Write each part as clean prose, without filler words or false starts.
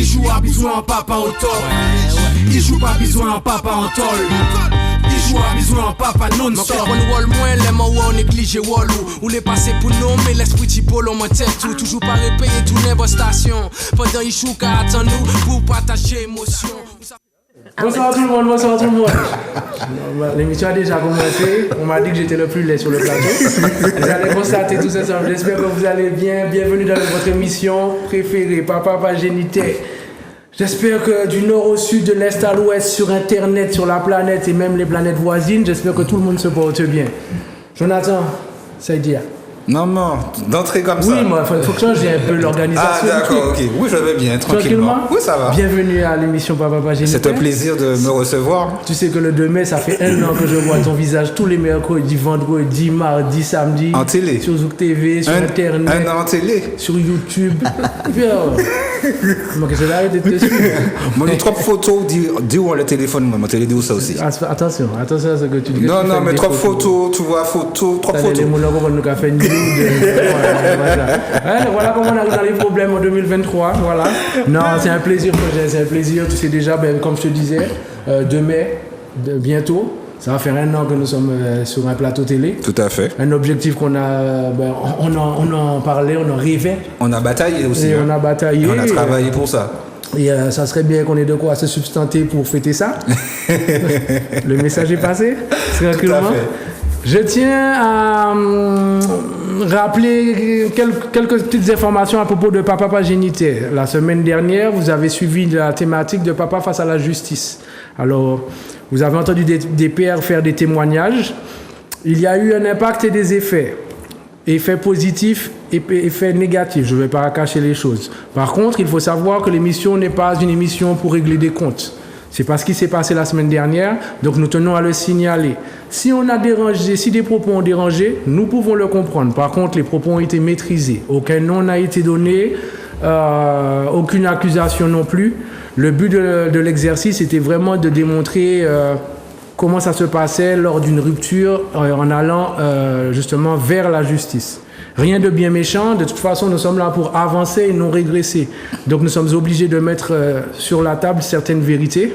Il joue à bisou en papa au tol. Il joue pas bisou en papa en tol. Il joue à bisou en papa non-stop. On wall moins les mots on néglige wall ou les passer pour nous mais l'esprit typolo mon tête tout toujours pas repayer tout les stations. Pendant il joue qu'à attendre nous pour partager émotion. Bonsoir tout le monde, bonsoir tout le monde. L'émission a déjà commencé. On m'a dit que j'étais le plus laid sur le plateau. Vous allez constater tout ça ensemble. J'espère que vous allez bien. Bienvenue dans votre émission préférée, Papa Pagénité. J'espère que du nord au sud, de l'est à l'ouest, sur internet, sur la planète et même les planètes voisines, j'espère que tout le monde se porte bien. Jonathan, ça dit. Non, d'entrée comme ça. Oui, moi, il faut que changer un peu l'organisation. Ah, d'accord, ok. Oui, je vais bien, tranquillement. Oui, ça va. Bienvenue à l'émission Papa Pagénité. C'est un plaisir de me recevoir. Tu sais que le 2 mai, ça fait 1 an que je vois ton visage tous les mercredis, vendredis, mardi, samedi. En télé. Sur Zouk TV, sur Internet. 1 an en télé. Sur YouTube. Moi, que je vais arrêter de te suivre. Mon trop photos, dis où le téléphone, mon télé dit où ça aussi. Attention à ce que tu dis. Non, mais trop photos, tu vois, trop photos. Voilà comment on arrive dans les problèmes en 2023. Voilà. Non, c'est un plaisir, c'est un plaisir. Tu sais déjà, comme je te disais, 2 mai, bientôt. Ça va faire 1 an que nous sommes sur un plateau télé. Tout à fait. Un objectif qu'on a, on en parlait, on en rêvait. On a bataillé aussi. Et on a bataillé. Et on a travaillé pour ça. Et ça serait bien qu'on ait de quoi se substanter pour fêter ça. Le message est passé. Tranquillement. Tout à fait. Je tiens à rappeler quelques petites informations à propos de Papa Pagénité. La semaine dernière, vous avez suivi la thématique de Papa face à la justice. Alors, vous avez entendu des pères faire des témoignages. Il y a eu un impact et des effets. Effets positifs et effets négatifs. Je ne vais pas cacher les choses. Par contre, il faut savoir que l'émission n'est pas une émission pour régler des comptes. C'est pas ce qui s'est passé la semaine dernière, donc nous tenons à le signaler. Si on a dérangé, si des propos ont dérangé, nous pouvons le comprendre. Par contre, les propos ont été maîtrisés. Aucun nom n'a été donné, aucune accusation non plus. Le but de l'exercice était vraiment de démontrer comment ça se passait lors d'une rupture en allant justement vers la justice. Rien de bien méchant, de toute façon nous sommes là pour avancer et non régresser. Donc nous sommes obligés de mettre sur la table certaines vérités,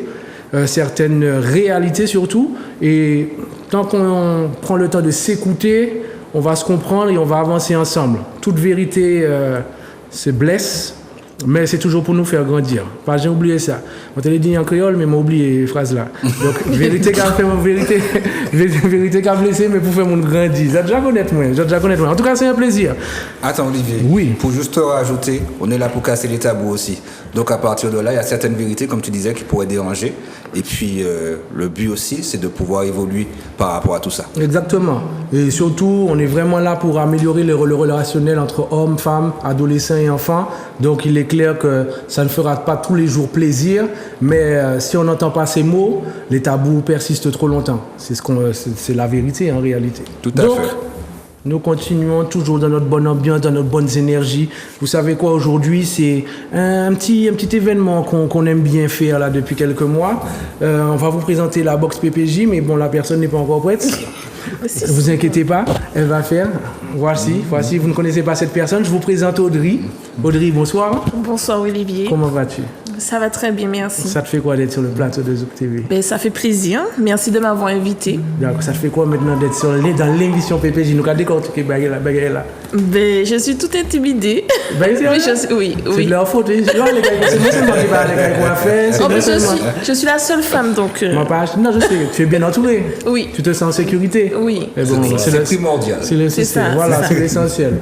certaines réalités surtout. Et tant qu'on prend le temps de s'écouter, on va se comprendre et on va avancer ensemble. Toute vérité se blesse, mais c'est toujours pour nous faire grandir. Pas j'ai oublié ça. On te l'a dit en créole, mais j'ai oublié cette phrase-là. Donc, vérité qui a fait mon vérité qui a blessé, mais pour faire mon grandir. J'ai déjà connaître moi. En tout cas, c'est un plaisir. Attends, Olivier. Oui. Pour juste rajouter, on est là pour casser les tabous aussi. Donc, à partir de là, il y a certaines vérités, comme tu disais, qui pourraient déranger. Et puis, le but aussi, c'est de pouvoir évoluer par rapport à tout ça. Exactement. Et surtout, on est vraiment là pour améliorer le relationnel entre hommes, femmes, adolescents et enfants. Donc, il est clair que ça ne fera pas tous les jours plaisir, mais si on n'entend pas ces mots, les tabous persistent trop longtemps. C'est la vérité en réalité. Tout à fait. Nous continuons toujours dans notre bonne ambiance, dans notre bonne énergie. Vous savez quoi, aujourd'hui, c'est un petit événement qu'on aime bien faire là depuis quelques mois. On va vous présenter la box PPJ, mais bon, la personne n'est pas encore prête. Ne vous inquiétez pas, elle va faire. Voici, vous ne connaissez pas cette personne, je vous présente Audrey. Audrey, bonsoir. Bonsoir Olivier. Comment vas-tu? Ça va très bien, merci. Ça te fait quoi d'être sur le plateau de Zouk TV? Ben, ça fait plaisir, merci de m'avoir invité. D'accord, ça te fait quoi maintenant d'être dans l'émission PPJ? Nous avons décortiqué là. Ben, je suis toute intimidée. Ben, oui. C'est de leur faute. C'est moi qui parle des gars faire. Je suis la seule femme, donc... Non, je sais, tu es bien entourée. Oui. Tu te sens en sécurité. Oui. Bon, c'est primordial. C'est ça. Voilà, c'est l'essentiel.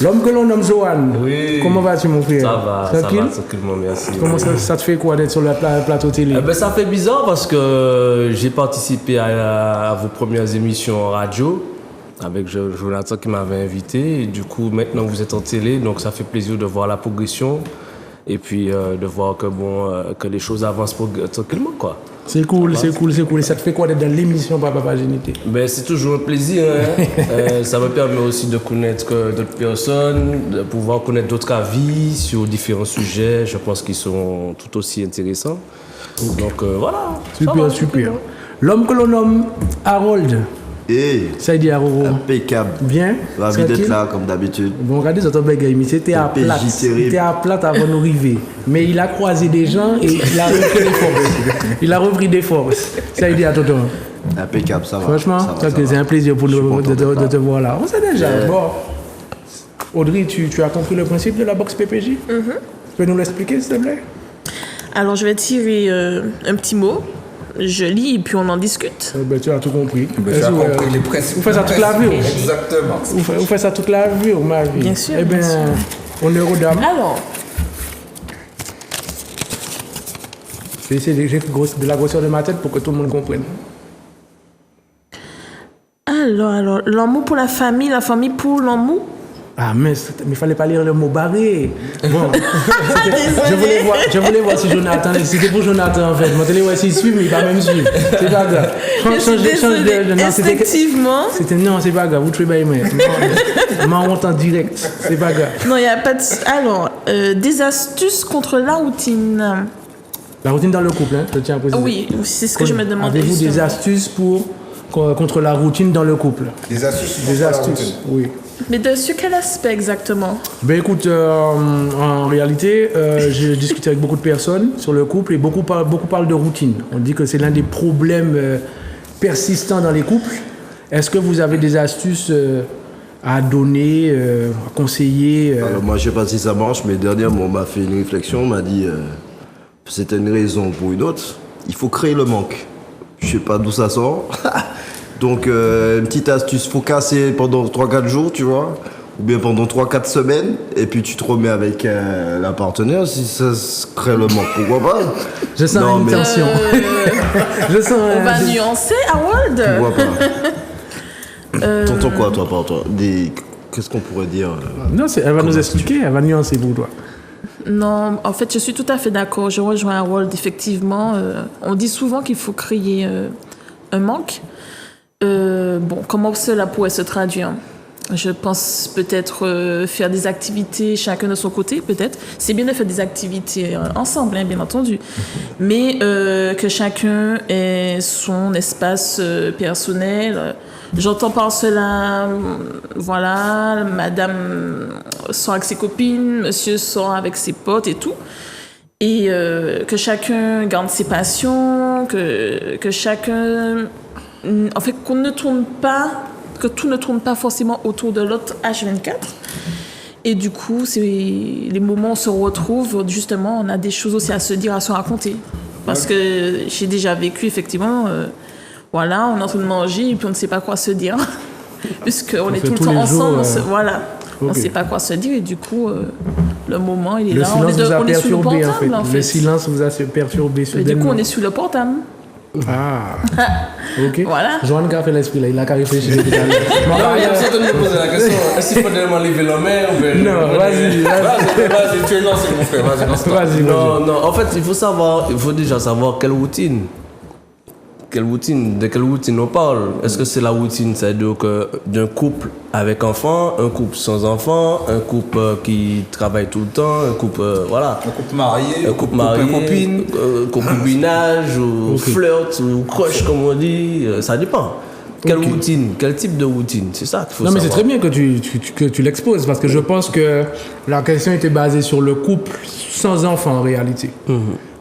L'homme que l'on nomme Johan. Oui. Comment vas-tu, mon frère? Ça va, tranquillement, merci. Comment ça te fait quoi d'être sur le plateau télé? Ça fait bizarre parce que j'ai participé à vos premières émissions en radio avec Jonathan qui m'avait invité. Et du coup, maintenant vous êtes en télé, donc ça fait plaisir de voir la progression et puis de voir que les choses avancent tranquillement, quoi. C'est cool. Et ça te fait quoi d'être dans l'émission Papa Pagénité? C'est toujours un plaisir. Ça me permet aussi de connaître d'autres personnes, de pouvoir connaître d'autres avis sur différents sujets. Je pense qu'ils sont tout aussi intéressants. Donc voilà. Super. L'homme que l'on nomme Harold. Et Saïdi Aroro. impeccable. Bien. Ravi d'être Tranquille? là, comme d'habitude. Bon, regardez, votre bagaille, il était à PJ plate. terrible. Il était à plate avant de arriver. Mais il a croisé des gens et il a repris des forces. Il a repris des forces. Saïdi à Tonton. Impeccable, ça va. Franchement, ça va, ça c'est va. un plaisir pour Je suis nous content de d'être là. te voir là. On sait déjà. Yeah. Bon. Audrey, tu as compris le principe de la boxe PPJ? Tu peux nous l'expliquer, s'il te plaît? Alors, je vais tirer un petit mot. Je lis et puis on en discute. Ben, tu as tout compris. Ben, tu as compris les principes. Vous faites ça toute la vie. Exactement. Vous faites ça toute la vie, ma vie. Bien sûr, Eh bien, bien sûr. honneur aux dames. Alors, Je vais essayer de la grosseur de ma tête pour que tout le monde comprenne. l'amour pour la famille pour l'amour. Ah, mais il fallait pas lire le mot barré. Bon. je voulais voir si Jonathan. C'était pour Jonathan en fait. Je voulais voir s'il suit, mais il va même suivre. C'est pas grave. Je suis désolée, non, instinctivement. non, c'est pas grave. Vous trouvez bien. M'en honte en direct. C'est pas grave. Non, il n'y a pas de... Alors, des astuces contre la routine. La routine dans le couple, hein, je tiens à préciser. Oui, c'est ce que je me demandais. Avez-vous des justement. astuces contre la routine dans le couple? Des astuces. Des pour la astuces, routine. oui. Mais sur quel aspect exactement? Ben écoute, en réalité, j'ai discuté avec beaucoup de personnes sur le couple et beaucoup parlent de routine. On dit que c'est l'un des problèmes persistants dans les couples. Est-ce que vous avez des astuces à donner, à conseiller Alors, moi, je sais pas si ça marche, mais dernièrement, on m'a fait une réflexion. On m'a dit c'était une raison pour une autre. Il faut créer le manque. Je sais pas d'où ça sort. Donc, une petite astuce, faut casser pendant 3-4 jours, tu vois, ou bien pendant 3-4 semaines, et puis tu te remets avec la partenaire, si ça se crée le manque, pourquoi pas? Je sens Non, une mais- tension. Je sens. On va nuancer, Harold. Pourquoi pas? T'entends quoi, toi, par toi? Qu'est-ce qu'on pourrait dire Non, elle va nous expliquer, elle va nuancer pour toi. Non, en fait, je suis tout à fait d'accord. Je rejoins Harold, effectivement. On dit souvent qu'il faut créer un manque. Bon, comment cela pourrait se traduire? Je pense peut-être faire des activités chacun de son côté, peut-être. C'est bien de faire des activités ensemble, hein, bien entendu. Mais que chacun ait son espace personnel. J'entends par cela, voilà, madame sort avec ses copines, monsieur sort avec ses potes et tout. Et que chacun garde ses passions, que chacun... En fait, qu'on ne tourne pas, que tout ne tourne pas forcément autour de l'autre H24. Et du coup, c'est les moments où on se retrouve, justement, on a des choses aussi à se dire, à se raconter. Parce que j'ai déjà vécu, effectivement, voilà, on est en train de manger et puis on ne sait pas quoi se dire. Puisqu'on est fait tout le tous temps les ensemble, jours, voilà. On ne ok. sait pas quoi se dire et du coup, le moment, il est Le là. silence vous a On est sur le perturbé, portable, en fait. Le silence vous a perturbé Et du coup, soudainement. on est sur le portable. Ah, ok. Voilà. Joanne qui a fait l'esprit là, il a qu'à réfléchir. Tout à l'heure. Bon, Non, il y a bah, personne qui me poser la question. Est-ce qu'il faut vraiment lever la main ou bien- Non, vas-y. Vas-y, tu es lancé, mon frère. Vas-y, lance-toi. Vas-y, Non, non, en fait, il faut déjà savoir quelle routine. De quelle routine on parle? Est-ce que c'est la routine, c'est-à-dire d'un couple avec enfants, un couple sans enfants, un couple qui travaille tout le temps, un couple, voilà. Un couple marié, Un couple marié, copine. concubinage, ou flirt, ou crush, comme on dit, ça dépend. Quelle Ok. routine? Quel type de routine? C'est ça qu'il faut Non, mais c'est savoir. très bien que tu l'exposes parce que je pense que la question était basée sur le couple sans enfant en réalité.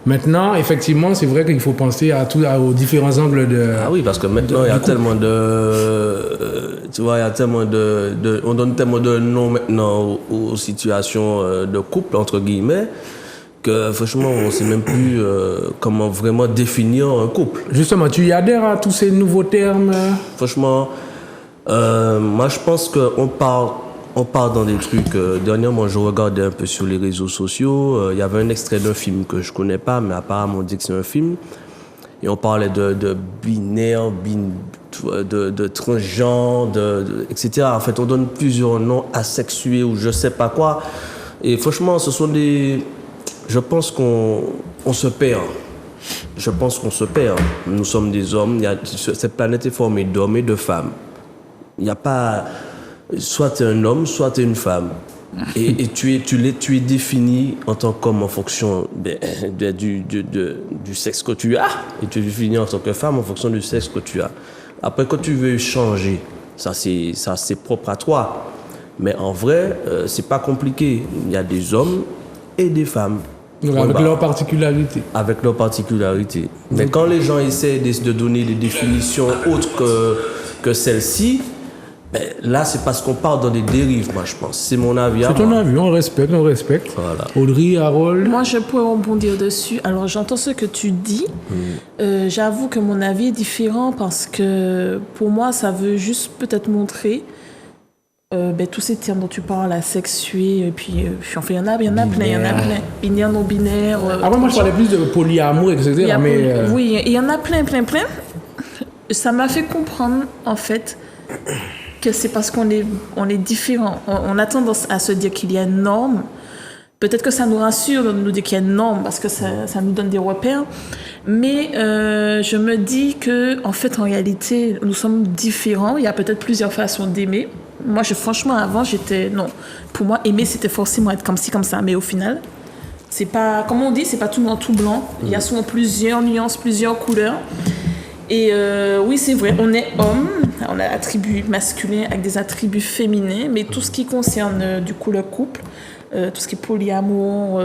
Maintenant, effectivement, c'est vrai qu'il faut penser aux différents angles de. Ah oui, parce que maintenant, il y a tellement de... tu vois, il y a tellement on donne tellement de noms maintenant aux situations de couple, entre guillemets, que franchement, on ne sait même plus comment vraiment définir un couple. Justement, tu y adhères à tous ces nouveaux termes Franchement, moi, je pense qu'on part dans des trucs. Dernièrement, je regardais un peu sur les réseaux sociaux. Il y avait un extrait d'un film que je connais pas, mais apparemment, on dit que c'est un film. Et on parlait de binaire, de transgenre, etc. En fait, on donne plusieurs noms asexués ou je sais pas quoi. Et franchement, ce sont des... Je pense qu'on se perd. Je pense qu'on se perd. Nous sommes des hommes. Cette planète est formée d'hommes et de femmes. Il n'y a pas... Soit tu es un homme, soit tu es une femme. Et tu es défini en tant qu'homme en fonction du sexe que tu as. Et tu es défini en tant que femme en fonction du sexe que tu as. Après, quand tu veux changer, ça c'est propre à toi. Mais en vrai, c'est pas compliqué. Il y a des hommes et des femmes. Donc, avec leurs particularités. Avec leurs particularités. Mais quand les gens essaient de donner des définitions autres que celles-ci, ben, là, c'est parce qu'on part dans des dérives, moi, je pense. C'est mon avis. C'est ton avis, on respecte. Voilà. Audrey, Harold. Moi, je pourrais rebondir dessus. Alors, j'entends ce que tu dis. J'avoue que mon avis est différent parce que pour moi, ça veut juste peut-être montrer tous ces termes dont tu parles, la sexuée, et puis il y en a plein. Binaire, non-binaire. Après, moi, je parlais plus de polyamour, etc. Oui, il y en a plein. Ça m'a fait comprendre, en fait, que c'est parce qu'on est différent. On a tendance à se dire qu'il y a une norme. Peut-être que ça nous rassure de nous dire qu'il y a une norme parce que ça nous donne des repères. Mais je me dis que, en fait, en réalité, nous sommes différents. Il y a peut-être plusieurs façons d'aimer. Moi, franchement, avant, non. Pour moi, aimer, c'était forcément être comme ci, comme ça. Mais au final, c'est pas, comme on dit, c'est pas tout noir, tout blanc. Il y a souvent plusieurs nuances, plusieurs couleurs. Et oui, c'est vrai, on est homme, on a attributs masculins avec des attributs féminins, mais tout ce qui concerne du coup le couple, tout ce qui est polyamour,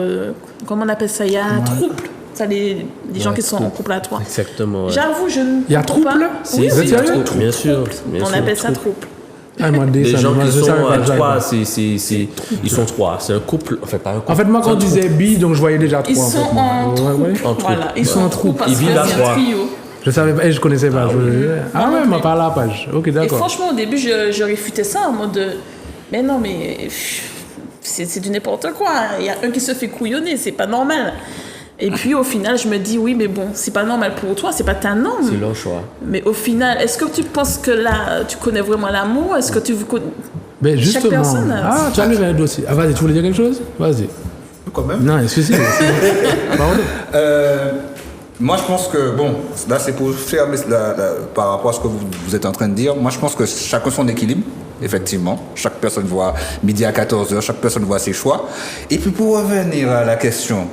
comment on appelle ça, il y a trouble. Ça, les gens qui sont en couple à trois. Exactement. Ouais. J'avoue, je ne. Il y a trouble? Oui, il y a trouble, bien sûr. On appelle ça trouble. Ah, moi, les gens qui sont à trois, ils sont trois. C'est un couple. En fait, pas un couple. En fait, moi, quand on disait bi, donc je voyais déjà trois. Ils sont en troupe. Voilà, ils sont en troupe. Ils vivent à trois. Je savais pas, je connaissais pas. Ah ouais, m'a parlé à la page. Ok, d'accord. Et franchement, au début, je réfutais ça en mode mais non, mais c'est du n'importe quoi. Il y a un qui se fait couillonner, c'est pas normal. Et puis au final, je me dis oui, mais bon, c'est pas normal pour toi, c'est pas ta norme. C'est leur choix. Mais au final, est-ce que tu penses que là, tu connais vraiment l'amour? Est-ce que tu connais justement. Chaque personne? Ah, tu as levé un dossier. Ah, vas-y, tu voulais dire quelque chose? Vas-y. Quand même. Non, excusez-moi. Moi, je pense que, bon, là, c'est pour faire par rapport à ce que vous êtes en train de dire. Moi, je pense que chacun son équilibre, effectivement. Chaque personne voit midi à 14h, chaque personne voit ses choix. Et puis, pour revenir à la question.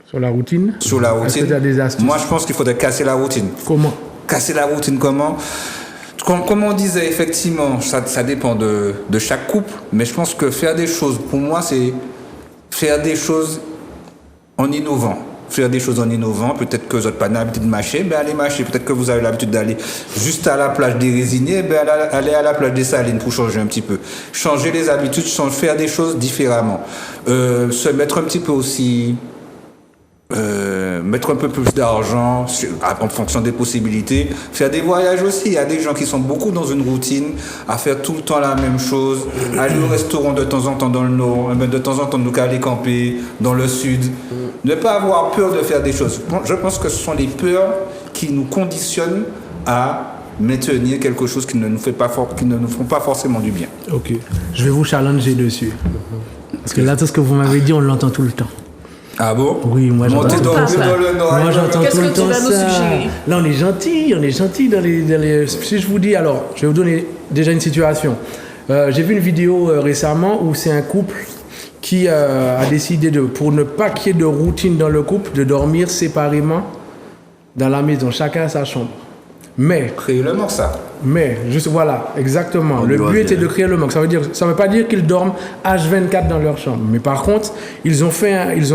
Sur la routine. Est-ce que tu as des astuces? Moi, je pense qu'il faudrait casser la routine. Comment? Casser la routine, comment? Comme on disait, effectivement, ça dépend de chaque couple. Mais je pense que faire des choses, pour moi, c'est faire des choses en innovant. Faire des choses en innovant, peut-être que vous n'avez pas l'habitude de mâcher, ben allez mâcher. Peut-être que vous avez l'habitude d'aller juste à la plage des Résignés, ben allez à la plage des Salines pour changer un petit peu. Changer les habitudes, faire des choses différemment. Se mettre un petit peu aussi... mettre un peu plus d'argent en fonction des possibilités, faire des voyages aussi. Il y a des gens qui sont beaucoup dans une routine, à faire tout le temps la même chose, aller au restaurant de temps en temps dans le nord, de temps en temps nous aller camper dans le sud. Ne pas avoir peur de faire des choses. Je pense que ce sont les peurs qui nous conditionnent à maintenir quelque chose qui ne nous font pas forcément du bien. Ok, je vais vous challenger dessus. Parce que là, tout ce que vous m'avez dit, on l'entend tout le temps. Ah bon? Oui, moi j'entends tout le temps. Moi j'entends tout le temps ça. Là on est gentil dans les... Si je vous dis, alors, je vais vous donner déjà une situation. J'ai vu une vidéo récemment où c'est un couple qui a décidé pour ne pas qu'il y ait de routine dans le couple, de dormir séparément dans la maison, chacun à sa chambre. Mais... Créer le manque, ça. Mais, juste voilà, exactement. Le but était de créer le manque. Ça veut pas dire qu'ils dorment H24 dans leur chambre. Mais par contre, ils ont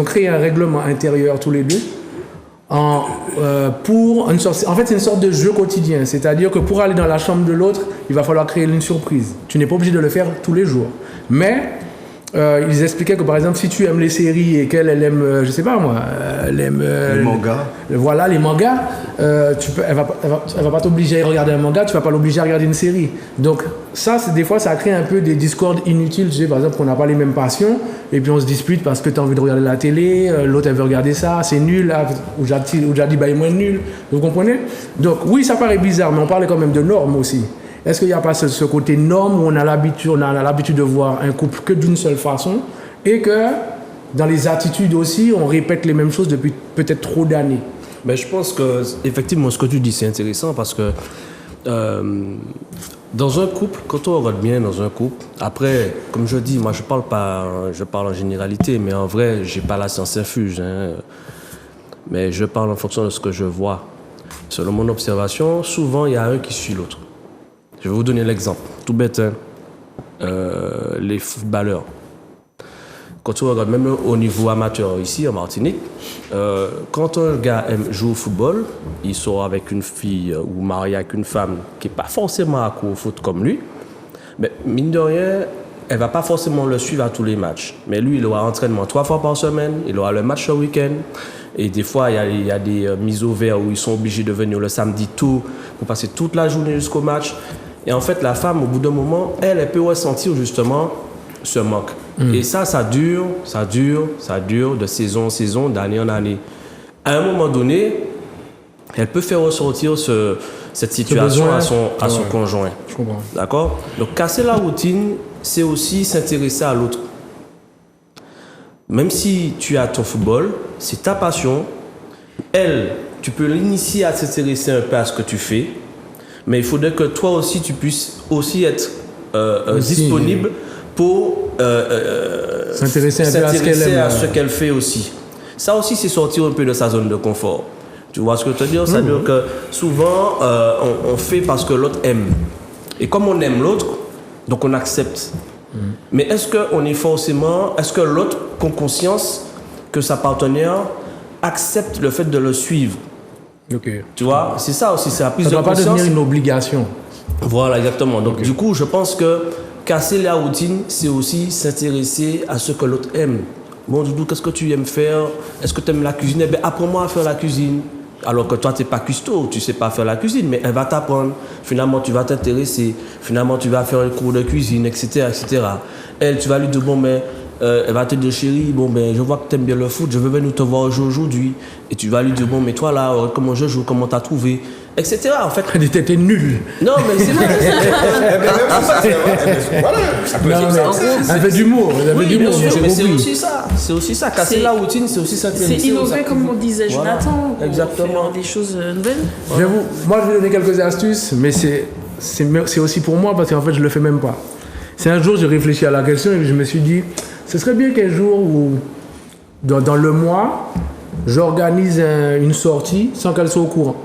créé un règlement intérieur tous les deux. Pour en fait, c'est une sorte de jeu quotidien. C'est-à-dire que pour aller dans la chambre de l'autre, il va falloir créer une surprise. Tu n'es pas obligé de le faire tous les jours. Mais... ils expliquaient que par exemple si tu aimes les séries et qu'elle aime je sais pas moi elle aime les mangas, voilà les mangas, elle va pas t'obliger à regarder un manga, tu vas pas l'obliger à regarder une série. Donc ça des fois ça crée un peu des discordes inutiles. Tu sais, par exemple qu'on n'a pas les mêmes passions et puis on se dispute parce que tu as envie de regarder la télé, l'autre elle veut regarder ça, c'est nul, ou j'ai dit bah il est moins nul, vous comprenez? Donc oui, ça paraît bizarre, mais on parlait quand même de normes aussi. Est-ce qu'il n'y a pas ce côté norme où on a l'habitude de voir un couple que d'une seule façon et que dans les attitudes aussi, on répète les mêmes choses depuis peut-être trop d'années? Mais je pense que, effectivement, ce que tu dis, c'est intéressant parce que dans un couple, quand on regarde bien dans un couple, après, comme je dis, moi je parle en généralité, mais en vrai, j'ai pas la science infuse, hein, mais je parle en fonction de ce que je vois. selon mon observation, souvent il y a un qui suit l'autre. Je vais vous donner l'exemple, tout bête, hein. Les footballeurs. Quand on regarde même au niveau amateur ici en Martinique, quand un gars joue au football, il sort avec une fille ou marié avec une femme qui n'est pas forcément accro au foot comme lui, mais mine de rien, elle ne va pas forcément le suivre à tous les matchs. Mais lui, il aura entraînement 3 fois par semaine, il aura le match le week-end. Et des fois, il y a des mises au vert où ils sont obligés de venir le samedi tôt pour passer toute la journée jusqu'au match. Et en fait, la femme, au bout d'un moment, elle peut ressentir justement ce manque. Et ça dure de saison en saison, d'année en année. À un moment donné, elle peut faire ressortir cette situation à son conjoint. Je comprends. D'accord? Donc, casser la routine, c'est aussi s'intéresser à l'autre. Même si tu as ton football, c'est ta passion. Elle, tu peux l'initier à s'intéresser un peu à ce que tu fais. Mais il faudrait que toi aussi, tu puisses aussi être disponible pour s'intéresser un peu à ce qu'elle fait aussi. Ça aussi, c'est sortir un peu de sa zone de confort. Tu vois ce que je veux te dire? Ça veut dire que souvent, on fait parce que l'autre aime. Et comme on aime l'autre, donc on accepte. Mais est-ce que l'autre prend conscience que sa partenaire accepte le fait de le suivre? Okay. Tu vois, c'est ça aussi, c'est la prise de conscience. Ça ne doit pas devenir une obligation. Voilà, exactement. Donc, du coup, je pense que casser la routine, c'est aussi s'intéresser à ce que l'autre aime. Bon, Doudou, qu'est-ce que tu aimes faire? Est-ce que tu aimes la cuisine? Eh bien, apprends-moi à faire la cuisine. Alors que toi, tu n'es pas cuistot, tu ne sais pas faire la cuisine, mais elle va t'apprendre. Finalement, tu vas t'intéresser. Finalement, tu vas faire un cours de cuisine, etc., etc. Elle, tu vas lui dire, bon, mais elle va te dire, chérie, bon, ben, je vois que tu aimes bien le foot, je veux venir te voir aujourd'hui. Et tu vas lui dire, bon, mais toi, là, comment je joue, comment tu as trouvé, etc. En fait. Elle était nulle. Non, mais c'est vrai. Elle fait d'humour. Oui, bien sûr, mais c'est aussi ça. C'est aussi ça. Casser la routine, c'est aussi s'intéresser. C'est innover, comme on disait Jonathan. Exactement. Faire des choses nouvelles. Moi, je vais donner quelques astuces, mais c'est aussi pour moi parce qu'en fait, je le fais même pas. C'est un jour, j'ai réfléchi à la question et je me suis dit, ce serait bien qu'un jour où, dans le mois, j'organise une sortie sans qu'elle soit au courant.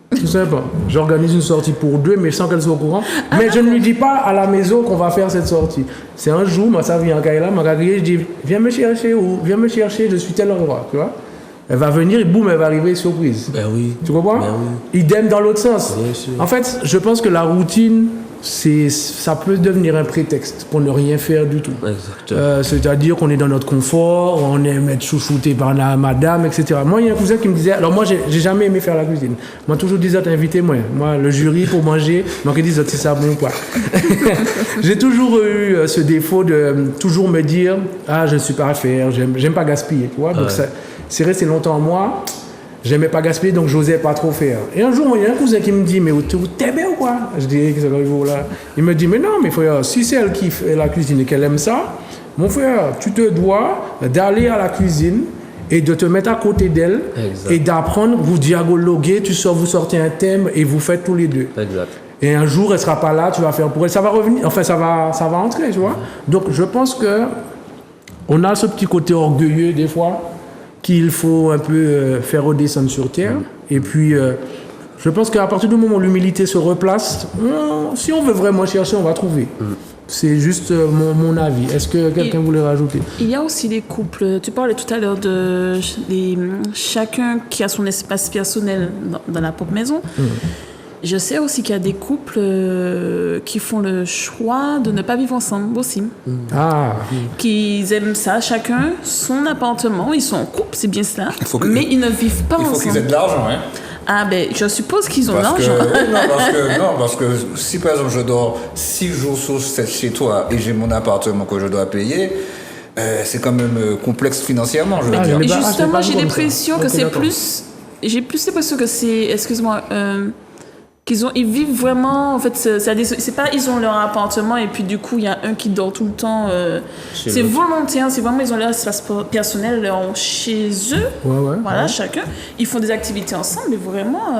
Tout simple. J'organise une sortie pour 2, mais sans qu'elle soit au courant. Mais je ne lui dis pas à la maison qu'on va faire cette sortie. C'est un jour, ça vient en Kaila, je dis, viens me chercher, je suis tel endroit, tu vois. Elle va venir et boum, elle va arriver surprise. Ben oui. Tu comprends? Ben oui. Idem dans l'autre sens. Bien sûr. En fait, je pense que la routine, ça peut devenir un prétexte pour ne rien faire du tout. C'est-à-dire qu'on est dans notre confort, on aime être chouchouté par la madame, etc. Moi, il y a un cousin qui me disait, alors moi, j'ai jamais aimé faire la cuisine. Moi, toujours disais, invitez-moi. Moi, le jury pour manger, moi qui dis, c'est ça bon ou pas. J'ai toujours eu ce défaut de toujours me dire, je ne suis pas à faire, j'aime pas gaspiller, tu vois. Donc, c'est resté longtemps en moi. J'aimais pas gaspiller, donc j'osais pas trop faire. Et un jour, il y a un cousin qui me dit, mais t'es bien ou quoi? Je dis, qu'est-ce que c'est là? Il me dit, mais non, mais frère, si c'est elle qui fait la cuisine et qu'elle aime ça, mon frère, tu te dois d'aller à la cuisine et de te mettre à côté d'elle et d'apprendre, vous dialoguer, vous sortez un thème et vous faites tous les deux. Exact. Et un jour, elle sera pas là, tu vas faire pour elle. Ça va revenir, enfin, ça va entrer, tu vois. Donc, je pense que on a ce petit côté orgueilleux des fois, qu'il faut un peu faire redescendre sur terre. Et puis, je pense qu'à partir du moment où l'humilité se replace, si on veut vraiment chercher, on va trouver. C'est juste mon avis. Est-ce que quelqu'un voulait rajouter? Il y a aussi des couples. Tu parlais tout à l'heure de chacun qui a son espace personnel dans la propre maison. Je sais aussi qu'il y a des couples qui font le choix de ne pas vivre ensemble aussi. Qui aiment ça, chacun son appartement, ils sont en couple, c'est bien cela, mais ils ne vivent pas ensemble. Il faut qu'ils aient de l'argent, hein. Ah ben, je suppose qu'ils ont l'argent. Parce que si par exemple je dors 6 jours sur 7 chez toi et j'ai mon appartement que je dois payer, c'est quand même complexe financièrement, je veux dire. Et justement, j'ai l'impression que c'est plus... J'ai plus l'impression que c'est... Excuse-moi... ils vivent vraiment, en fait, c'est pas ils ont leur appartement et puis du coup il y a un qui dort tout le temps. C'est volontaire, c'est vraiment ils ont leur espace personnel chez eux. Voilà, chacun. Ils font des activités ensemble, mais vraiment.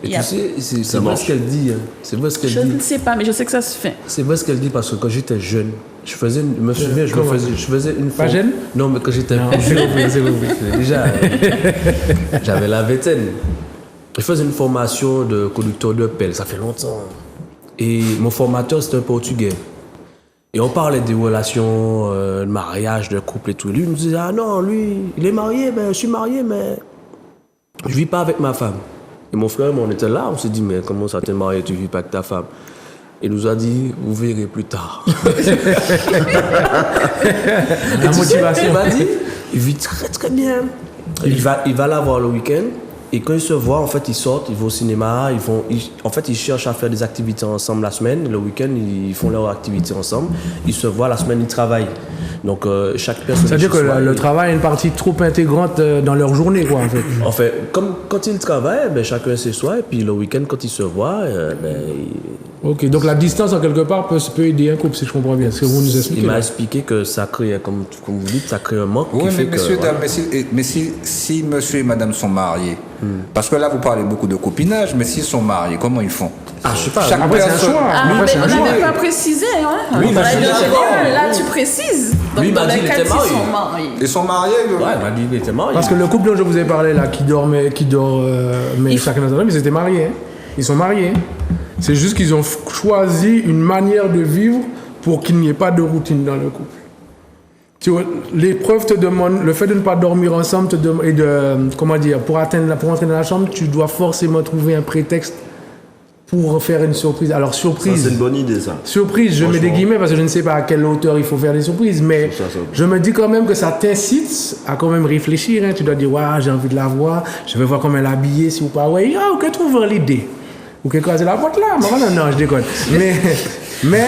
Et tu sais, c'est vrai ce qu'elle dit. C'est vrai ce qu'elle dit. Je ne sais pas, mais je sais que ça se fait. C'est vrai ce qu'elle dit parce que quand j'étais jeune, je faisais une Pas jeune? Non, mais quand j'étais jeune, déjà, j'avais la vingtaine. je faisais une formation de conducteur de pelle, ça fait longtemps. Et mon formateur, c'était un Portugais. Et on parlait des relations, de mariage, de couple et tout. Lui, il nous disait, ah non, lui, il est marié, ben, je suis marié, mais je vis pas avec ma femme. Et mon frère, on était là, on s'est dit, mais comment ça t'es marié, tu vis pas avec ta femme? Il nous a dit, vous verrez plus tard. La motivation. Il m'a dit, il vit très très bien. Il va la voir le week-end. Et quand ils se voient, en fait, ils sortent, ils vont au cinéma, en fait, ils cherchent à faire des activités ensemble la semaine. Le week-end, ils font leurs activités ensemble. Ils se voient, la semaine, ils travaillent. Donc, chaque personne... C'est-à-dire que le travail est une partie trop intégrante dans leur journée, quoi, en fait. En fait, comme quand ils travaillent, ben, chacun chez soi. Et puis, le week-end, quand ils se voient, Ok, donc la distance, en quelque part, peut aider un couple, si je comprends bien. Ce que vous nous expliquez. Il m'a expliqué que ça crée, comme vous dites, ça crée un manque. Oui, qui mais fait messieurs, que, dames, mais si monsieur et madame sont mariés, parce que là, vous parlez beaucoup de copinage, mais s'ils sont mariés, comment ils font? Ah, je sais pas. Chaque Après, c'est un personne- choix. Ah, Après, mais c'est un on choix. n'avait pas précisé, hein. Oui, Dans mais la je suis générale, d'accord. là, tu précises. Donc, Lui, il dans m'a dit, il lequel était ils marié. sont mariés. Ils sont mariés Ouais, il m'a dit qu'il était marié. Parce que le couple dont je vous ai parlé, là, qui dort, mais chacun dans son mais ils étaient mariés. Hein. Ils sont mariés. C'est juste qu'ils ont choisi une manière de vivre pour qu'il n'y ait pas de routine dans le couple. Tu vois, l'épreuve te demande, le fait de ne pas dormir ensemble et pour entrer dans la chambre, tu dois forcément trouver un prétexte pour faire une surprise. Alors, Ça, surprise. c'est une bonne idée, ça. Surprise, je mets des Franchement. guillemets parce que je ne sais pas à quelle hauteur il faut faire des surprises, mais Ça. je me dis quand même que ça t'incite à quand même réfléchir. Hein. Tu dois dire, ouais, j'ai envie de la voir, je vais voir comment elle est habillée, si ou pas. Ouais, ok, trouve l'idée. Ou que c'est la boîte là. Non, je déconne. mais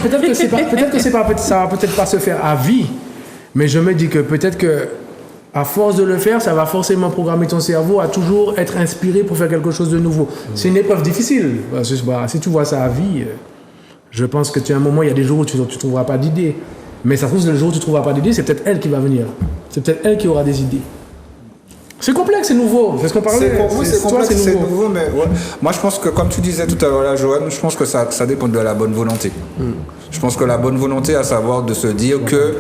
peut-être que ça va peut-être pas se faire à vie. Mais je me dis que peut-être que à force de le faire, ça va forcément programmer ton cerveau à toujours être inspiré pour faire quelque chose de nouveau. C'est une épreuve difficile. Parce que, si tu vois ça à vie, je pense que tu as un moment, il y a des jours où tu ne trouveras pas d'idée. Mais ça se trouve, le jour où tu ne trouveras pas d'idée, c'est peut-être elle qui va venir. C'est peut-être elle qui aura des idées. C'est complexe, c'est nouveau. C'est ce qu'on parlait. C'est complexe, c'est nouveau, mais ouais. Moi je pense que, comme tu disais tout à l'heure là, Johan, je pense que ça dépend de la bonne volonté. Je pense que la bonne volonté, à savoir de se dire que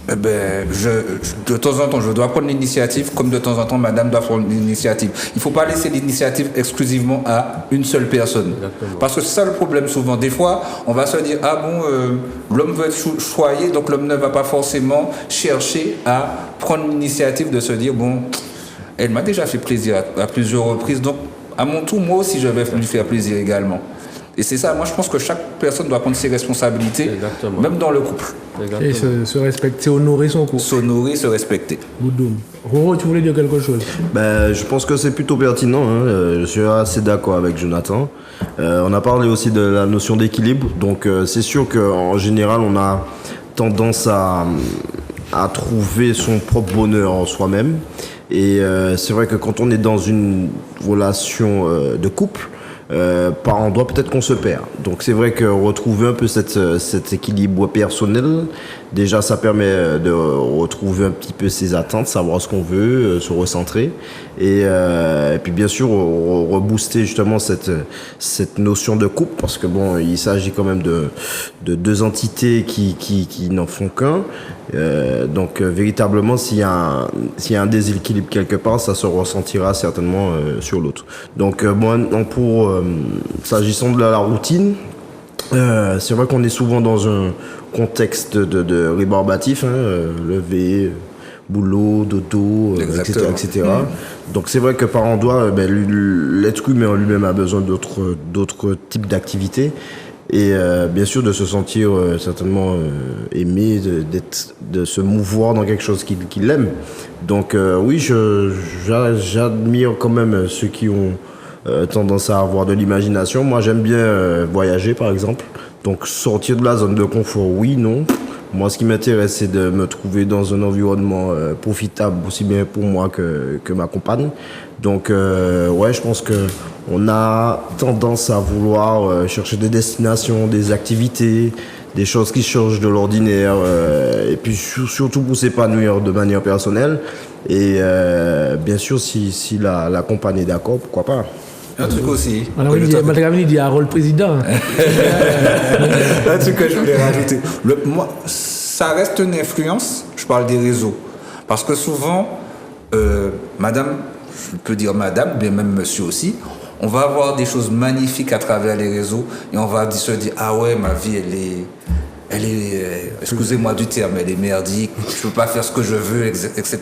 de temps en temps, je dois prendre l'initiative, comme de temps en temps, madame doit prendre l'initiative. Il ne faut pas laisser l'initiative exclusivement à une seule personne. Exactement. Parce que c'est ça le problème souvent. Des fois, on va se dire, l'homme veut être choyé, donc l'homme ne va pas forcément chercher à prendre l'initiative de se dire, bon, elle m'a déjà fait plaisir à plusieurs reprises, donc à mon tour, moi aussi, je vais lui faire plaisir également. Et c'est ça, moi je pense que chaque personne doit prendre ses responsabilités, Exactement. même dans le couple. Et se respecter, honorer son couple. S'honorer, se respecter. Boudoum. Roro, tu voulais dire quelque chose? Ben, je pense que c'est plutôt pertinent. Hein. Je suis assez d'accord avec Jonathan. On a parlé aussi de la notion d'équilibre. Donc, c'est sûr qu'en général, on a tendance à trouver son propre bonheur en soi-même. Et c'est vrai que quand on est dans une relation de couple, on doit peut-être qu'on se perd. Donc c'est vrai que retrouver un peu cet équilibre personnel, déjà ça permet de retrouver un petit peu ses attentes, savoir ce qu'on veut, se recentrer et puis bien sûr rebooster justement cette notion de couple, parce que bon, il s'agit quand même de deux entités qui n'en font qu'un. Donc véritablement s'il y a un déséquilibre quelque part, ça se ressentira certainement sur l'autre. Donc s'agissant de la routine, c'est vrai qu'on est souvent dans un contexte de rébarbatif, lever, boulot, dodo, etc. Donc c'est vrai que par endroit, l'être humain en lui-même a besoin d'autres types d'activités. Et bien sûr de se sentir certainement aimé, de se mouvoir dans quelque chose qu'il aime. Donc oui, j'admire quand même ceux qui ont tendance à avoir de l'imagination. Moi j'aime bien voyager par exemple. Donc sortir de la zone de confort, oui, non. Moi ce qui m'intéresse c'est de me trouver dans un environnement profitable aussi bien pour moi que ma compagne. Donc ouais, je pense que on a tendance à vouloir chercher des destinations, des activités, des choses qui changent de l'ordinaire et puis surtout pour s'épanouir de manière personnelle. Et bien sûr si la compagne est d'accord, pourquoi pas. Un truc aussi. Alors, il dit Harold président. Un truc que je voulais rajouter. Moi, ça reste une influence, je parle des réseaux. Parce que souvent, madame je peux dire madame, bien même monsieur aussi, on va avoir des choses magnifiques à travers les réseaux et on va se dire ah ouais, ma vie elle est excusez-moi du terme, elle est merdique, je peux pas faire ce que je veux, etc.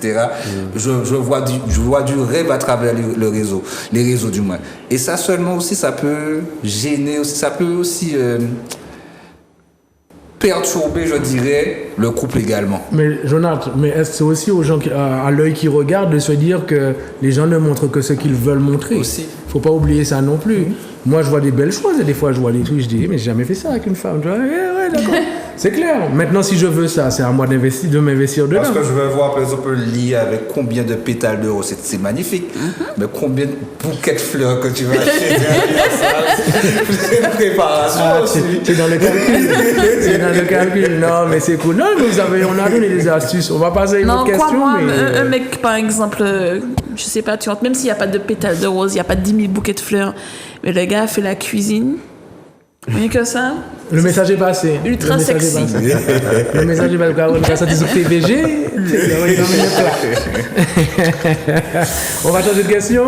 Je vois du rêve à travers le réseau, les réseaux du moins. Et ça seulement aussi, ça peut gêner aussi, ça peut aussi perturber, je dirais, le couple également. Mais Jonathan, est-ce que c'est aussi aux gens à l'œil qui regardent de se dire que les gens ne montrent que ce qu'ils veulent montrer. Aussi. Faut pas oublier ça non plus. Moi, je vois des belles choses et des fois, je vois des trucs, je dis, mais j'ai jamais fait ça avec une femme. Je dis, ouais, d'accord. C'est clair. Maintenant, si je veux ça, c'est à moi de m'investir dedans. Parce que je veux voir, par exemple, lié avec combien de pétales de rose, c'est magnifique. Mais combien de bouquets de fleurs que tu vas acheter derrière ça, c'est une préparation aussi. C'est dans le calcul. C'est dans le calcul. Non, mais c'est cool. Non, mais on a donné des astuces. On va passer à une autre question. Crois-moi, mais... un mec, par exemple, je sais pas, tu rentres, même s'il n'y a pas de pétales de rose, il n'y a pas 10 000 bouquets de fleurs, mais le gars fait la cuisine. Rien que ça. Le message est passé. Ultra sexy. Le message est passé. On va sortir sur PVG. On va changer de question.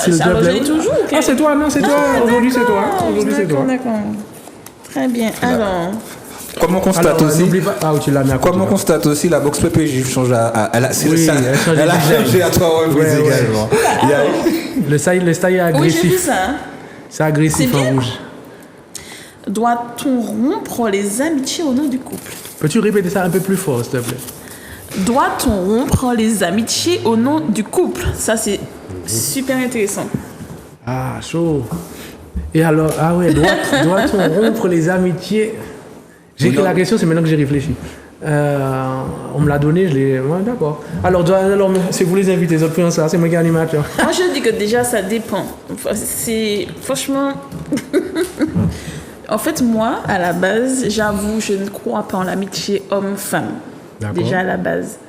S'il te plaît. Toujours. Ah, c'est toi, non, c'est toi. Aujourd'hui, c'est toi. Aujourd'hui, c'est toi. D'accord. Très bien. Alors. Comme on constate aussi. N'oublie pas. Ah, tu l'as mis à côté. Comme on constate aussi, la boxe PPJ change elle a changé à 3 reprises également. Le style est agressif. Oui, j'ai vu ça. C'est agressif en rouge. Doit-on rompre les amitiés au nom du couple? Peux-tu répéter ça un peu plus fort, s'il te plaît? Doit-on rompre les amitiés au nom du couple? Ça, c'est super intéressant. Ah, chaud. Et alors, ah ouais, doit-on rompre les amitiés? J'ai écrit la question, c'est maintenant que j'ai réfléchi. On me l'a donné, je l'ai... Ouais, d'accord. Alors, c'est vous les invités, les autres pris ça, c'est moi qui est animateur. Moi, je dis que déjà, ça dépend. C'est... Franchement... En fait, moi, à la base, j'avoue, je ne crois pas en l'amitié homme-femme. D'accord. Déjà à la base.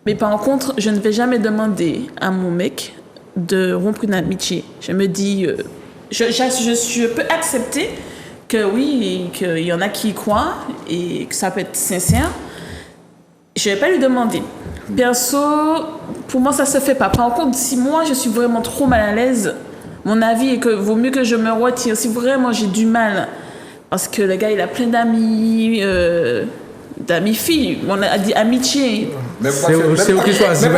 Mais par contre, je ne vais jamais demander à mon mec de rompre une amitié. Je me dis... je peux accepter que oui, qu'il y en a qui y croient et que ça peut être sincère. Je ne vais pas lui demander. Perso, pour moi, ça ne se fait pas. Par contre, si moi, je suis vraiment trop mal à l'aise, mon avis est que vaut mieux que je me retire. Si vraiment j'ai du mal, parce que le gars, il a plein d'amis, d'amis filles. On a dit amitié. C'est où qui choisit.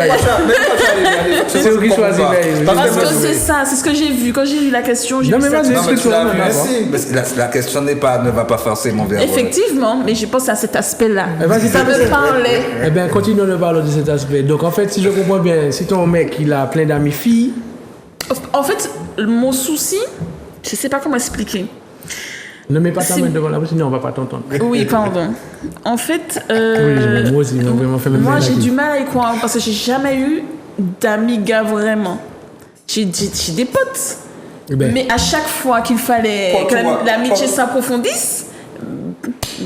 C'est où qui choisit. Parce que c'est ça, c'est ce que j'ai vu. Quand j'ai lu la question, j'ai vu ça. Non, mais tu l'as vu ainsi. La question ne va pas forcément vers... Effectivement, mais je pense à cet aspect-là. Ça me parlait. Eh bien, continuons de parler de cet aspect. Donc, en fait, si je comprends bien, si ton mec, il a plein d'amis filles... En fait, mon souci, je ne sais pas comment expliquer. Ne mets pas ta main devant la bouche, sinon on ne va pas t'entendre. Oui, pardon. En fait, oui, moi aussi, moi j'ai du mal à y croire parce que j'ai jamais eu d'amis gars vraiment. J'ai des potes. Mais à chaque fois qu'il fallait que l'amitié s'approfondisse,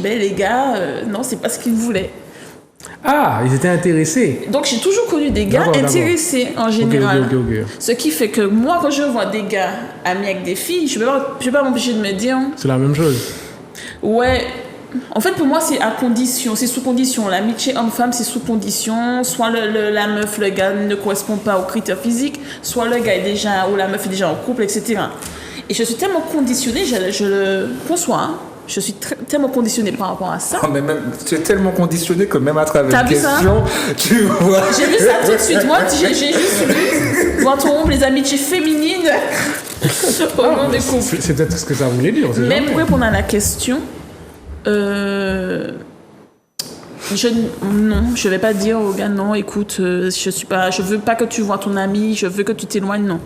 les gars, non, c'est pas ce qu'ils voulaient. Ah, ils étaient intéressés. Donc j'ai toujours connu des gars intéressés en général. Okay. Ce qui fait que moi, quand je vois des gars amis avec des filles, je ne vais pas m'empêcher de me dire... C'est la même chose. Ouais. En fait, pour moi, c'est à condition, c'est sous condition. L'amitié homme-femme, c'est sous condition. Soit la meuf, le gars ne correspond pas aux critères physiques, soit le gars est déjà, ou la meuf est déjà en couple, etc. Et je suis tellement conditionnée, je le conçois, hein. Je suis tellement conditionnée par rapport à ça. Oh, mais même, tu es tellement conditionnée que même à travers une question, tu vois... J'ai vu ça tout de suite. Moi, j'ai juste lu doit-on rompre les amitiés féminines au nom des couples. C'est peut-être ce que ça voulait dire. Mais pour répondre à la question, non, je vais pas dire au gars non, écoute, je veux pas que tu vois ton ami, je veux que tu t'éloignes, non.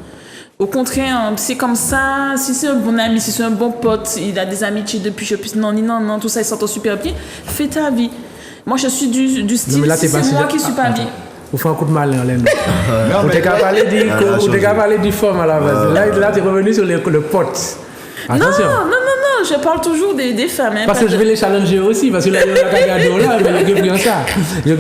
Au contraire, c'est comme ça, si c'est un bon ami, si c'est un bon pote, il a des amitiés depuis, non, tout ça, il s'entend super bien, fais ta vie. Moi, je suis du style, si c'est moi qui suis pas bien. Vous faites un coup de malin, Léna. Vous t'es qu'à parler du femme à la base. Là, tu es revenu sur le pote. Attention. Non, je parle toujours des femmes. Hein, parce que je vais les challenger aussi, parce que là, il y a un cagado là, mais j'ai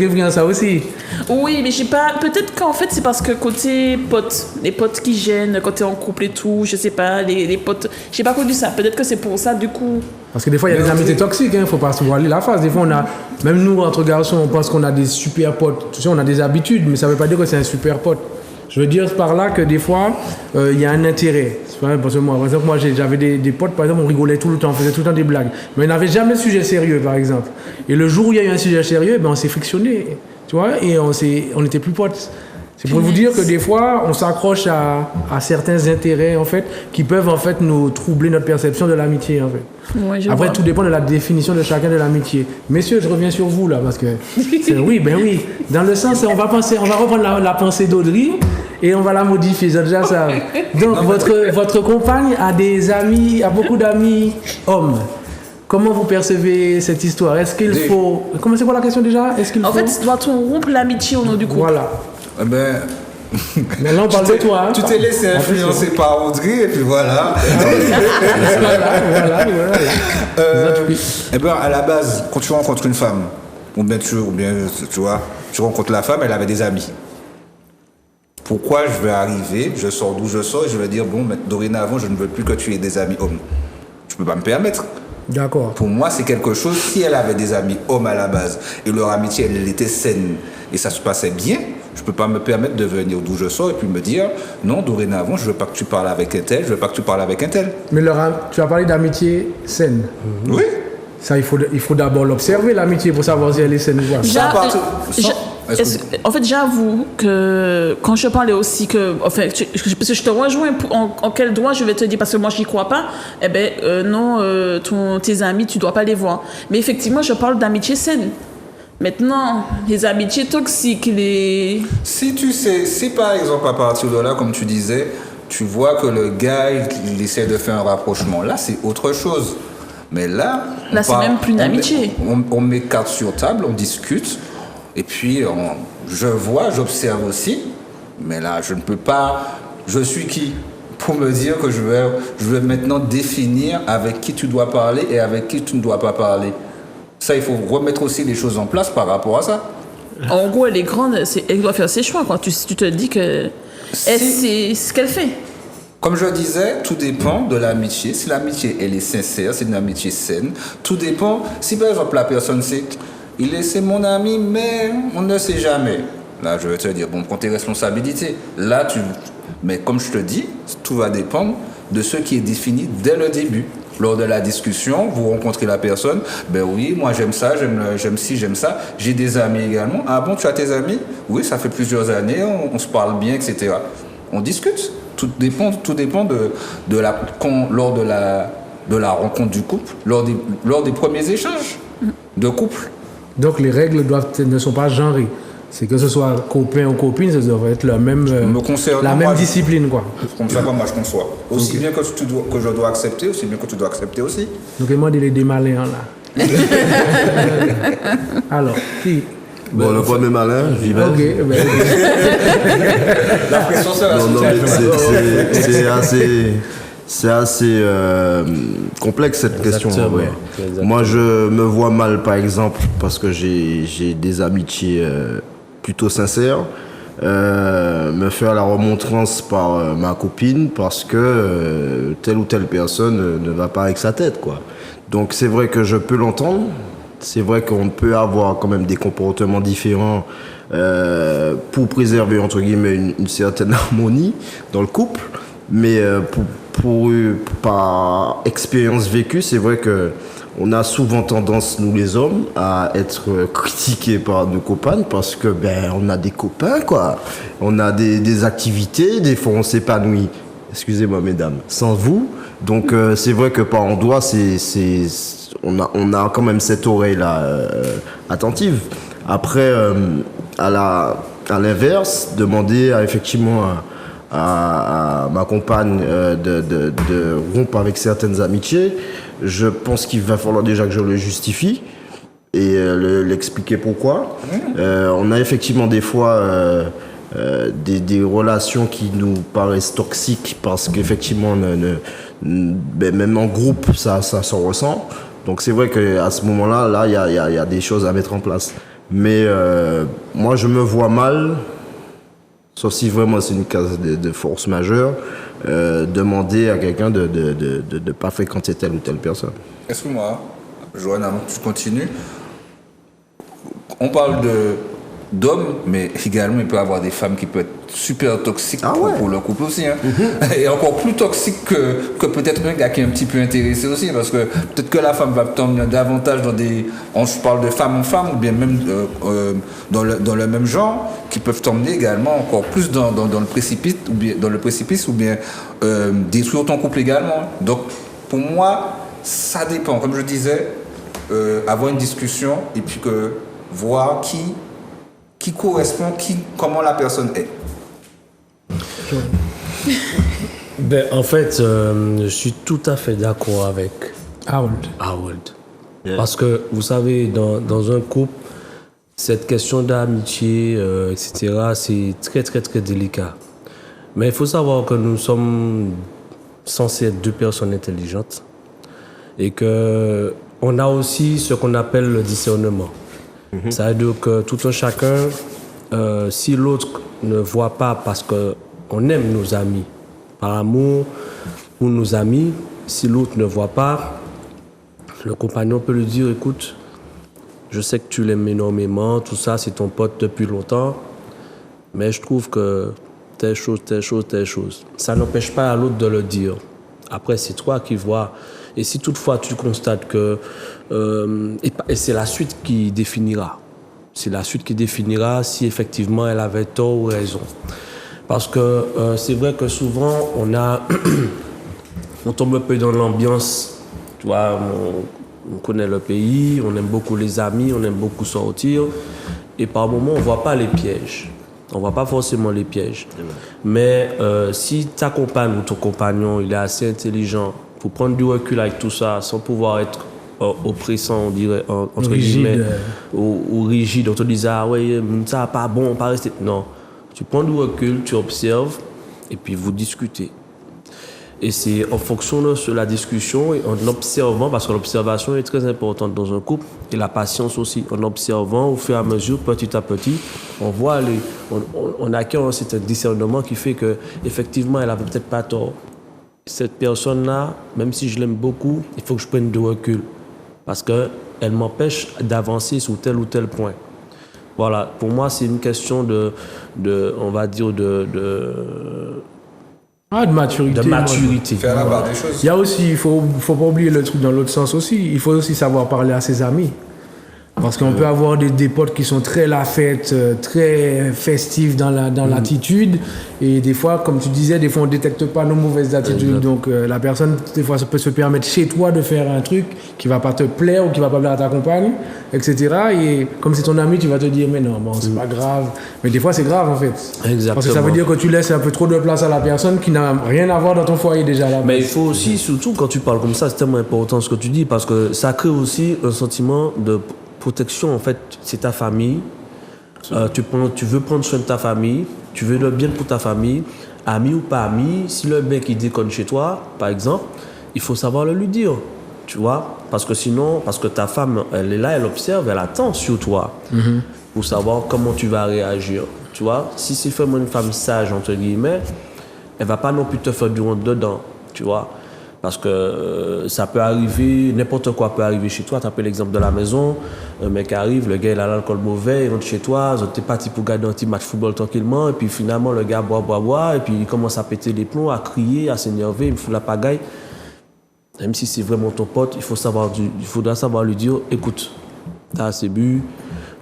pris ça aussi. Oui, mais j'ai pas... Peut-être qu'en fait, c'est parce que côté potes, les potes qui gênent, quand t'es en couple et tout, je sais pas, les potes... J'ai pas connu ça. Peut-être que c'est pour ça, du coup... Parce que des fois, il y a des amitiés toxiques, hein, faut pas se voiler la face. Des fois, même nous, entre garçons, on pense qu'on a des super potes. Tu sais, on a des habitudes, mais ça veut pas dire que c'est un super pote. Je veux dire par là que des fois, il y a un intérêt. Parce que moi, par exemple, j'avais des potes, par exemple, on rigolait tout le temps, on faisait tout le temps des blagues. Mais on n'avait jamais de sujet sérieux, par exemple. Et le jour où il y a eu un sujet sérieux, ben, on s'est frictionné, tu vois, et on n'était plus potes. C'est pour vous dire que des fois, on s'accroche à certains intérêts, en fait, qui peuvent, en fait, nous troubler notre perception de l'amitié, en fait. Ouais, Après, tout dépend de la définition de chacun de l'amitié. Messieurs, je reviens sur vous, là, parce que... oui. Dans le sens, on va reprendre la pensée d'Audrey et on va la modifier, j'ai déjà ça. Donc, votre compagne a beaucoup d'amis hommes. Comment vous percevez cette histoire? Est-ce qu'il faut... Comment c'est quoi la question déjà? En fait, doit-on rompre l'amitié au nom du couple? Voilà. Ben, mais là, on parle de toi. Hein. Tu t'es laissé influencer par Audrey et puis voilà. voilà. Eh ben, à la base, quand tu rencontres une femme, ou bien tu vois, tu rencontres la femme, elle avait des amis. Pourquoi je vais arriver, je sors d'où je sors et je vais dire, bon, dorénavant, je ne veux plus que tu aies des amis hommes. Je ne peux pas me permettre. D'accord. Pour moi, c'est quelque chose, si elle avait des amis hommes à la base, et leur amitié, elle était saine, et ça se passait bien, je ne peux pas me permettre de venir d'où je sors et puis me dire, non, dorénavant, je ne veux pas que tu parles avec un tel, je ne veux pas que tu parles avec un tel. Mais tu as parlé d'amitié saine. Oui. Ça, il faut d'abord l'observer, l'amitié, pour savoir si elle est saine ou pas. En fait, j'avoue que quand je parlais aussi que... Enfin, parce que je te rejoins en quel droit je vais te dire, parce que moi, je n'y crois pas. Eh bien, non, tes amis, tu ne dois pas les voir. Mais effectivement, je parle d'amitié saine. Maintenant, les amitiés toxiques, Si par exemple, à partir de là, comme tu disais, tu vois que le gars, il essaie de faire un rapprochement, là, c'est autre chose. Mais là c'est même plus une amitié. On met carte sur table, on discute, et puis j'observe aussi, mais là, je ne peux pas... Je suis qui pour me dire que je vais maintenant définir avec qui tu dois parler et avec qui tu ne dois pas parler. Ça, il faut remettre aussi les choses en place par rapport à ça. En gros, elle est grande, elle doit faire ses choix, quoi. Tu te dis que c'est ce qu'elle fait. Comme je disais, tout dépend de l'amitié. Si l'amitié, elle est sincère, c'est une amitié saine. Tout dépend. Si par exemple la personne sait, c'est mon ami, mais on ne sait jamais. Là, je vais te dire, bon, prends tes responsabilités. Là, mais comme je te dis, tout va dépendre de ce qui est défini dès le début. Lors de la discussion, vous rencontrez la personne, ben oui, moi j'aime ça, j'aime ci, j'aime ça. J'ai des amis également. Ah bon, tu as tes amis? Oui, ça fait plusieurs années, on se parle bien, etc. On discute. Tout dépend lors de la rencontre du couple, lors des premiers échanges de couple. Donc les règles ne sont pas genrées. C'est que ce soit copain ou copine, ça doit être la même discipline, quoi. Comme ça, moi je conçois. Aussi bien que je dois accepter, aussi bien que tu dois accepter aussi. Donc moi, il est des malins là. Alors, qui? Bon, le premier malin, Vivet. Ok. La pression sera c'est assez complexe cette question. Ouais. Moi, je me vois mal, par exemple, parce que j'ai des amitiés plutôt sincères, me faire la remontrance par ma copine parce que telle ou telle personne ne va pas avec sa tête, quoi. Donc c'est vrai que je peux l'entendre. C'est vrai qu'on peut avoir quand même des comportements différents pour préserver, entre guillemets, une certaine harmonie dans le couple. Mais par expérience vécue, c'est vrai qu'on a souvent tendance, nous les hommes, à être critiqués par nos copains parce que on a des copains, quoi. On a des activités, des fois on s'épanouit. Excusez-moi, mesdames, sans vous. Donc c'est vrai que par endroit, on a quand même cette oreille-là attentive. Après, à l'inverse, demander effectivement à ma compagne de rompre avec certaines amitiés, je pense qu'il va falloir déjà que je le justifie et l'expliquer pourquoi. On a effectivement des fois des relations qui nous paraissent toxiques parce qu'effectivement même en groupe ça s'en ressent. Donc c'est vrai qu'à ce moment-là, il y a des choses à mettre en place. Mais moi je me vois mal, sauf si vraiment c'est une case de force majeure, demander à quelqu'un de ne pas fréquenter telle ou telle personne. Excuse-moi, Johanna, avant que tu continues. On parle d'hommes, mais également il peut y avoir des femmes qui peuvent être super toxiques pour le couple aussi. Hein. Et encore plus toxiques que peut-être un gars qui est un petit peu intéressé aussi, parce que peut-être que la femme va tomber davantage dans des... Je parle de femme en femme, ou bien même dans le même genre, qui peuvent t'emmener également encore plus dans le précipice, ou bien détruire ton couple également. Donc pour moi, ça dépend. Comme je disais, avoir une discussion et puis voir qui correspond, comment la personne est. En fait, je suis tout à fait d'accord avec Harold. Yeah. Parce que, vous savez, dans un couple, cette question d'amitié, etc., c'est très, très, très délicat. Mais il faut savoir que nous sommes censés être deux personnes intelligentes et qu'on a aussi ce qu'on appelle le discernement. Ça veut dire que tout un chacun, si l'autre ne voit pas, parce qu'on aime nos amis, par amour pour nos amis, si l'autre ne voit pas, le compagnon peut lui dire, écoute, je sais que tu l'aimes énormément, tout ça, c'est ton pote depuis longtemps, mais je trouve que telle chose. Ça n'empêche pas à l'autre de le dire. Après, c'est toi qui vois. Et si toutefois tu constates que... et c'est la suite qui définira. C'est la suite qui définira si effectivement elle avait tort ou raison. Parce que c'est vrai que souvent, on tombe un peu dans l'ambiance. Tu vois, on connaît le pays, on aime beaucoup les amis, on aime beaucoup sortir. Et par moments, on ne voit pas les pièges. On ne voit pas forcément les pièges. Mais si ta compagne ou ton compagnon, il est assez intelligent pour prendre du recul avec tout ça, sans pouvoir être oppressant, on dirait, entre guillemets, ou rigide. On te dit, ah ouais, ça pas bon, pas rester. Non. Tu prends du recul, tu observes, et puis vous discutez. Et c'est en fonction de la discussion et en observant, parce que l'observation est très importante dans un couple, et la patience aussi. En observant, au fur et à mesure, petit à petit, on voit, on acquiert un certain discernement qui fait qu'effectivement, elle n'avait peut-être pas tort. Cette personne-là, même si je l'aime beaucoup, il faut que je prenne du recul, parce qu'elle m'empêche d'avancer sur tel ou tel point. Voilà, pour moi, c'est une question on va dire, de maturité. De maturité. Faire la part des choses. Il y a aussi, il faut pas oublier le truc dans l'autre sens aussi. Il faut aussi savoir parler à ses amis. Parce qu'on peut avoir des potes qui sont très la fête, très festifs dans l'attitude. Et des fois, comme tu disais, des fois on ne détecte pas nos mauvaises attitudes. Exact. Donc la personne, des fois, ça peut se permettre chez toi de faire un truc qui ne va pas te plaire ou qui ne va pas plaire à ta compagne, etc. Et comme c'est ton ami, tu vas te dire, mais non, bon, c'est pas grave. Mais des fois, c'est grave en fait. Exactement. Parce que ça veut dire que tu laisses un peu trop de place à la personne qui n'a rien à voir dans ton foyer déjà. Là. Mais il faut aussi, surtout quand tu parles comme ça, c'est tellement important ce que tu dis, parce que ça crée aussi un sentiment de protection. En fait, c'est ta famille. Tu veux prendre soin de ta famille, tu veux le bien pour ta famille, ami ou pas ami. Si le mec il déconne chez toi, par exemple, il faut savoir le lui dire, tu vois, parce que sinon, parce que ta femme, elle est là, elle observe, elle attend sur toi pour savoir comment tu vas réagir, tu vois. Si c'est vraiment une femme sage entre guillemets, elle va pas non plus te faire du rentre dedans, tu vois. Parce que ça peut arriver, n'importe quoi peut arriver chez toi. Tu as pris l'exemple de la maison, un mec arrive, le gars il a l'alcool mauvais, il rentre chez toi, tu es parti pour regarder un petit match football tranquillement, et puis finalement le gars boit, et puis il commence à péter les plombs, à crier, à s'énerver, il me fout la pagaille. Même si c'est vraiment ton pote, il faudra savoir lui dire, écoute, tu as assez bu,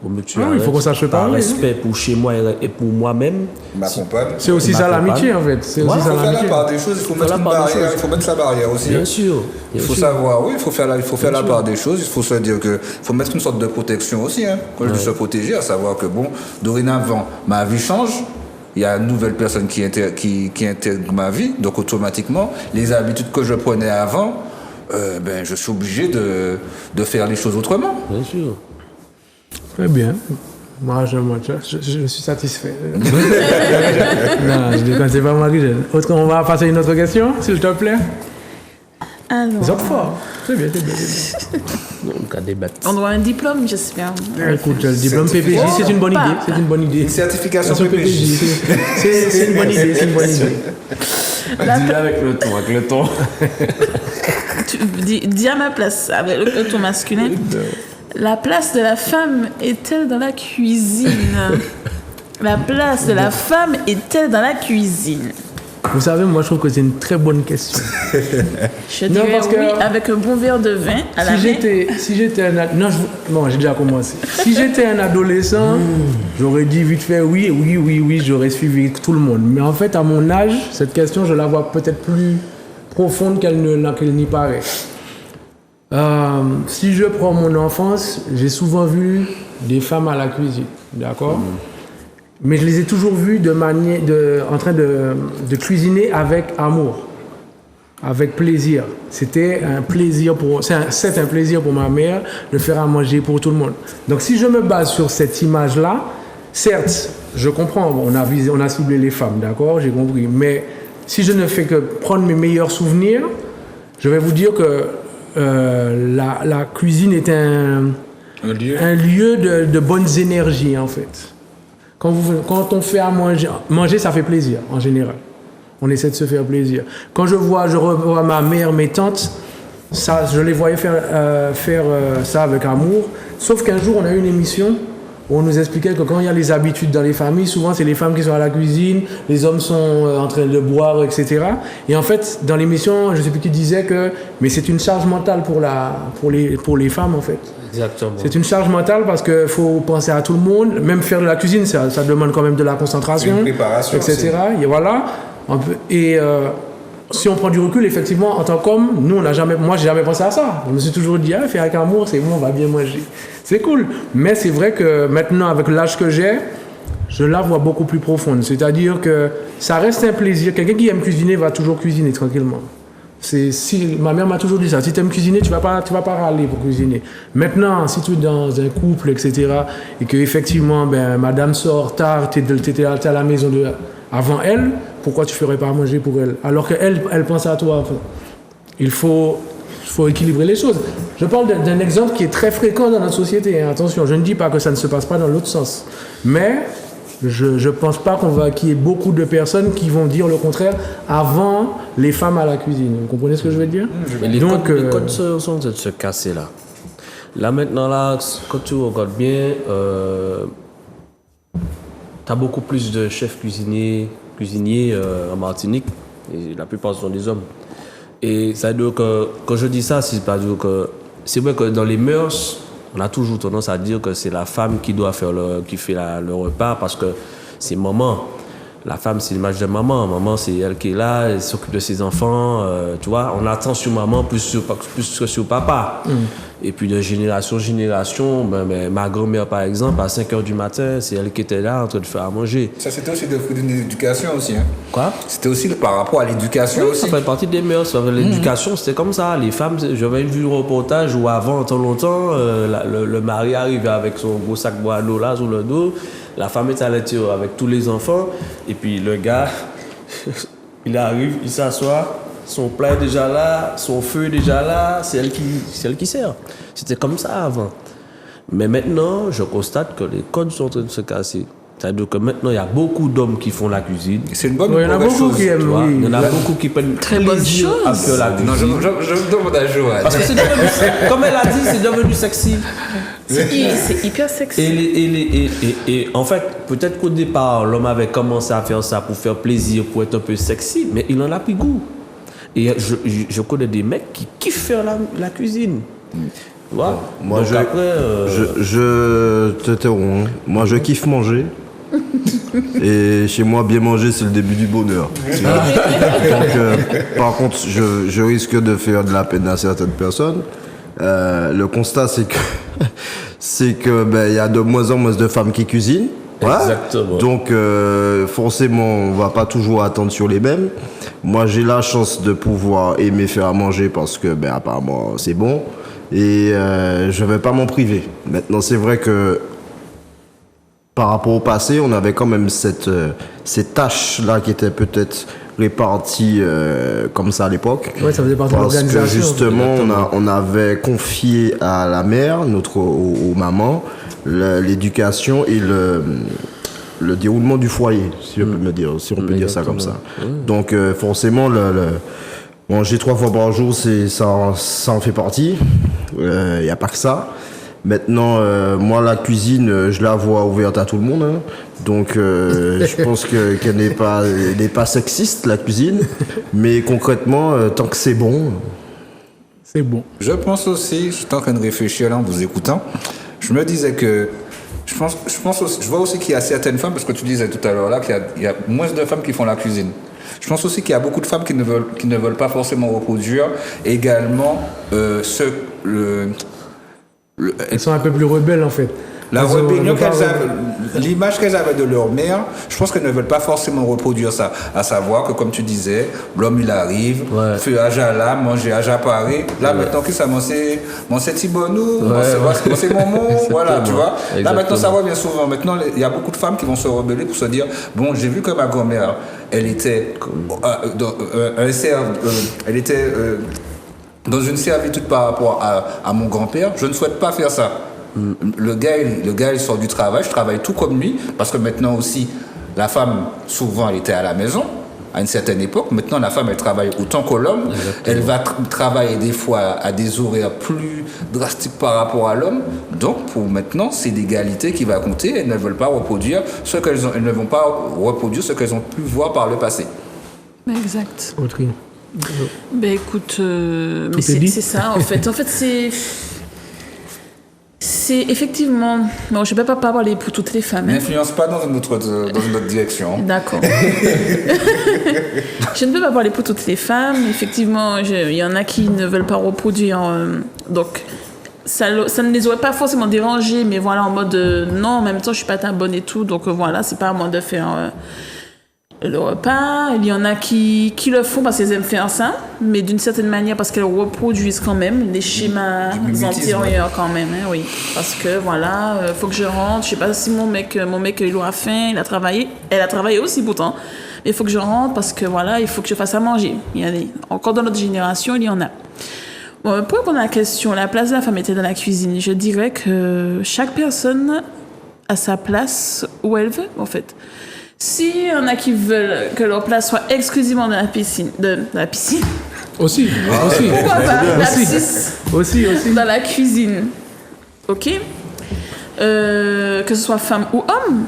il faut qu'on sache parler. Par respect pour chez moi et pour moi-même. Ma compagne. C'est aussi ça l'amitié en fait. C'est aussi ça l'amitié. Il faut faire la part des choses, il faut mettre une barrière, il faut mettre sa barrière aussi. Bien sûr. Il faut savoir, oui, il faut faire la part des choses, il faut se dire que faut mettre une sorte de protection aussi. Hein. Quand je dis se protéger, à savoir que bon, dorénavant, ma vie change. Il y a une nouvelle personne qui intègre ma vie, donc automatiquement, les habitudes que je prenais avant, je suis obligé de faire les choses autrement. Bien sûr. Très bien. Moi, je suis satisfait. Non, je déconne, c'est pas moi qui j'aime. On va passer à une autre question, s'il te plaît. Alors. Ils sont forts. C'est bien. On doit un diplôme, j'espère. Écoute, le diplôme PPJ, c'est une bonne idée. Une certification PPJ. C'est une bonne idée. Dis avec le ton. Dis à ma place, avec le ton masculin. La place de la femme est-elle dans la cuisine? La place de la femme est-elle dans la cuisine? Vous savez, moi, je trouve que c'est une très bonne question. Je dirais parce que- oui, avec un bon verre de vin à la main. Si j'étais un non, bon, j'ai déjà commencé. Si j'étais un adolescent, j'aurais dit vite fait oui, j'aurais suivi tout le monde. Mais en fait, à mon âge, cette question, je la vois peut-être plus profonde qu'elle n'y paraît. Si je prends mon enfance, j'ai souvent vu des femmes à la cuisine, d'accord? Mais je les ai toujours vues en train de cuisiner avec amour, avec plaisir. C'est un plaisir pour ma mère de faire à manger pour tout le monde. Donc si je me base sur cette image-là, certes, je comprends, on a ciblé les femmes, d'accord, j'ai compris. Mais si je ne fais que prendre mes meilleurs souvenirs, je vais vous dire que la cuisine est un lieu de bonnes énergies, en fait. Quand on fait à manger, ça fait plaisir, en général. On essaie de se faire plaisir. Quand je revois ma mère, mes tantes, ça, je les voyais faire ça avec amour. Sauf qu'un jour, on a eu une émission où on nous expliquait que quand il y a les habitudes dans les familles, souvent c'est les femmes qui sont à la cuisine, les hommes sont en train de boire, etc. Et en fait, dans l'émission, je ne sais plus qui disait que mais c'est une charge mentale pour les femmes, en fait. Exactement. C'est une charge mentale parce qu'il faut penser à tout le monde. Même faire de la cuisine, ça demande quand même de la concentration, une préparation etc. Et voilà. Si on prend du recul, effectivement, en tant qu'homme, moi, j'ai jamais pensé à ça. Je me suis toujours dit, faire avec amour, c'est bon, on va bien manger. C'est cool. Mais c'est vrai que maintenant, avec l'âge que j'ai, je la vois beaucoup plus profonde. C'est-à-dire que ça reste un plaisir. Quelqu'un qui aime cuisiner va toujours cuisiner tranquillement. Ma mère m'a toujours dit ça. Si tu aimes cuisiner, tu vas pas râler pour cuisiner. Maintenant, si tu es dans un couple, etc., et que effectivement, madame sort tard, tu étais à la maison avant elle, pourquoi tu ferais pas manger pour elle? Alors qu'elle pense à toi. Enfin, il faut équilibrer les choses. Je parle d'un exemple qui est très fréquent dans notre société. Hein. Attention, je ne dis pas que ça ne se passe pas dans l'autre sens. Mais je ne pense pas qu'il y ait beaucoup de personnes qui vont dire le contraire avant les femmes à la cuisine. Vous comprenez ce que je veux dire? Mais les codes sont en train de se casser là. Là maintenant, quand tu regardes bien, tu as beaucoup plus de chefs cuisiniers en Martinique. Et la plupart sont des hommes. Et ça veut dire que, quand je dis ça, c'est pas dire que. C'est vrai que dans les mœurs, on a toujours tendance à dire que c'est la femme qui doit faire qui fait le repas parce que c'est maman. La femme, c'est l'image de maman. Maman, c'est elle qui est là, elle s'occupe de ses enfants. Tu vois, on attend sur maman plus que sur papa. Et puis de génération en génération, ma grand-mère, par exemple, à 5h du matin, c'est elle qui était là en train de faire à manger. Ça, c'était aussi le fruit d'une éducation aussi. Hein. Quoi? C'était aussi par rapport à l'éducation Oui, aussi. ça fait partie des mœurs. L'éducation, c'était comme ça. Les femmes, j'avais vu un reportage où avant, longtemps, le mari arrivait avec son gros sac bois d'eau là sur le dos. La femme est à l'intérieur avec tous les enfants. Et puis le gars, il arrive, il s'assoit. Son plat est déjà là, son feu est déjà là, c'est elle qui sert. C'était comme ça avant. Mais maintenant, je constate que les codes sont en train de se casser. C'est-à-dire que maintenant, il y a beaucoup d'hommes qui font la cuisine. C'est une bonne Il y en a beaucoup qui aiment, oui. Il y en a beaucoup qui prennent Très bonne plaisir chose. à faire la cuisine. Non, je demande à Joanne. Parce que c'est devenu, comme elle a dit, c'est devenu sexy. C'est hyper sexy. Et en fait, peut-être qu'au départ, l'homme avait commencé à faire ça pour faire plaisir, pour être un peu sexy, mais il en a pris goût. Et je connais des mecs qui kiffent faire la cuisine. Tu vois? Moi, donc après, je t'interromps. Hein. Moi, je kiffe manger. Et chez moi, bien manger, c'est le début du bonheur. Donc, par contre, je risque de faire de la peine à certaines personnes. Le constat, c'est que il y a de moins en moins de femmes qui cuisinent. Ouais. Exactement. Donc, forcément, on va pas toujours attendre sur les mêmes. Moi, j'ai la chance de pouvoir aimer faire à manger parce que, apparemment, c'est bon. Et je vais pas m'en priver. Maintenant, c'est vrai que par rapport au passé, on avait quand même ces tâches-là qui étaient peut-être réparties comme ça à l'époque. Ouais, ça faisait partie de l'organisation. Parce que justement, on avait confié à la mère, aux mamans, l'éducation et le déroulement du foyer, si on peut dire ça comme ça. Donc forcément, manger 3 fois par jour, ça en fait partie. Il n'y a pas que ça. Maintenant, moi, la cuisine, je la vois ouverte à tout le monde. Hein. Donc, je pense qu'elle n'est pas sexiste, la cuisine. Mais concrètement, tant que c'est bon... C'est bon. Je pense aussi, je suis en train de réfléchir là en vous écoutant, je me disais que je vois aussi qu'il y a certaines femmes, parce que tu disais tout à l'heure là qu'il y a moins de femmes qui font la cuisine. Je pense aussi qu'il y a beaucoup de femmes qui ne veulent pas forcément reproduire. Également, Elles sont un peu plus rebelles en fait. la rébellion l'image qu'elles avaient de leur mère, je pense qu'elles ne veulent pas forcément reproduire ça. À savoir que, comme tu disais, l'homme il arrive, fait aja là, manger aja Paris. Là maintenant, qui ça, c'est Tibonou, c'est Momo, voilà, tu vois. Là maintenant, ça revient souvent. Maintenant, il y a beaucoup de femmes qui vont se rebeller pour se dire, bon, j'ai vu que ma grand-mère, elle était dans une servitude par rapport à mon grand-père, je ne souhaite pas faire ça. Le gars, il sort du travail, je travaille tout comme lui, parce que maintenant aussi, la femme, souvent, elle était à la maison, à une certaine époque. Maintenant, la femme, elle travaille autant que l'homme. Elle va travailler des fois à des horaires plus drastiques par rapport à l'homme. Donc, pour maintenant, c'est l'égalité qui va compter. Elles ne veulent pas reproduire elles ne vont pas reproduire ce qu'elles ont pu voir par le passé. Exact. Autrui. Ben écoute, mais c'est ça en fait. En fait, c'est effectivement. Bon, je ne peux pas parler pour toutes les femmes. N'influence pas dans une autre direction. D'accord. Je ne peux pas parler pour toutes les femmes. Effectivement, il y en a qui ne veulent pas reproduire. Donc, ça ne les aurait pas forcément dérangés, mais voilà, en mode non, en même temps, je ne suis pas ta bonne et tout. Donc voilà, c'est pas à moi de faire. Le repas, il y en a qui le font parce qu'elles aiment faire ça, mais d'une certaine manière parce qu'elles reproduisent quand même les schémas antérieurs quand même, hein, oui. Parce que voilà, faut que je rentre, je sais pas si mon mec il aura faim, elle a travaillé aussi pourtant, mais il faut que je rentre parce que voilà, il faut que je fasse à manger. Encore dans notre génération, il y en a. Bon, pour répondre à la question, la place de la femme était dans la cuisine, je dirais que chaque personne a sa place où elle veut en fait. S'il y en a qui veulent que leur place soit exclusivement dans la piscine, Aussi. Pourquoi pas Aussi. Dans la cuisine. Ok. Que ce soit femme ou homme.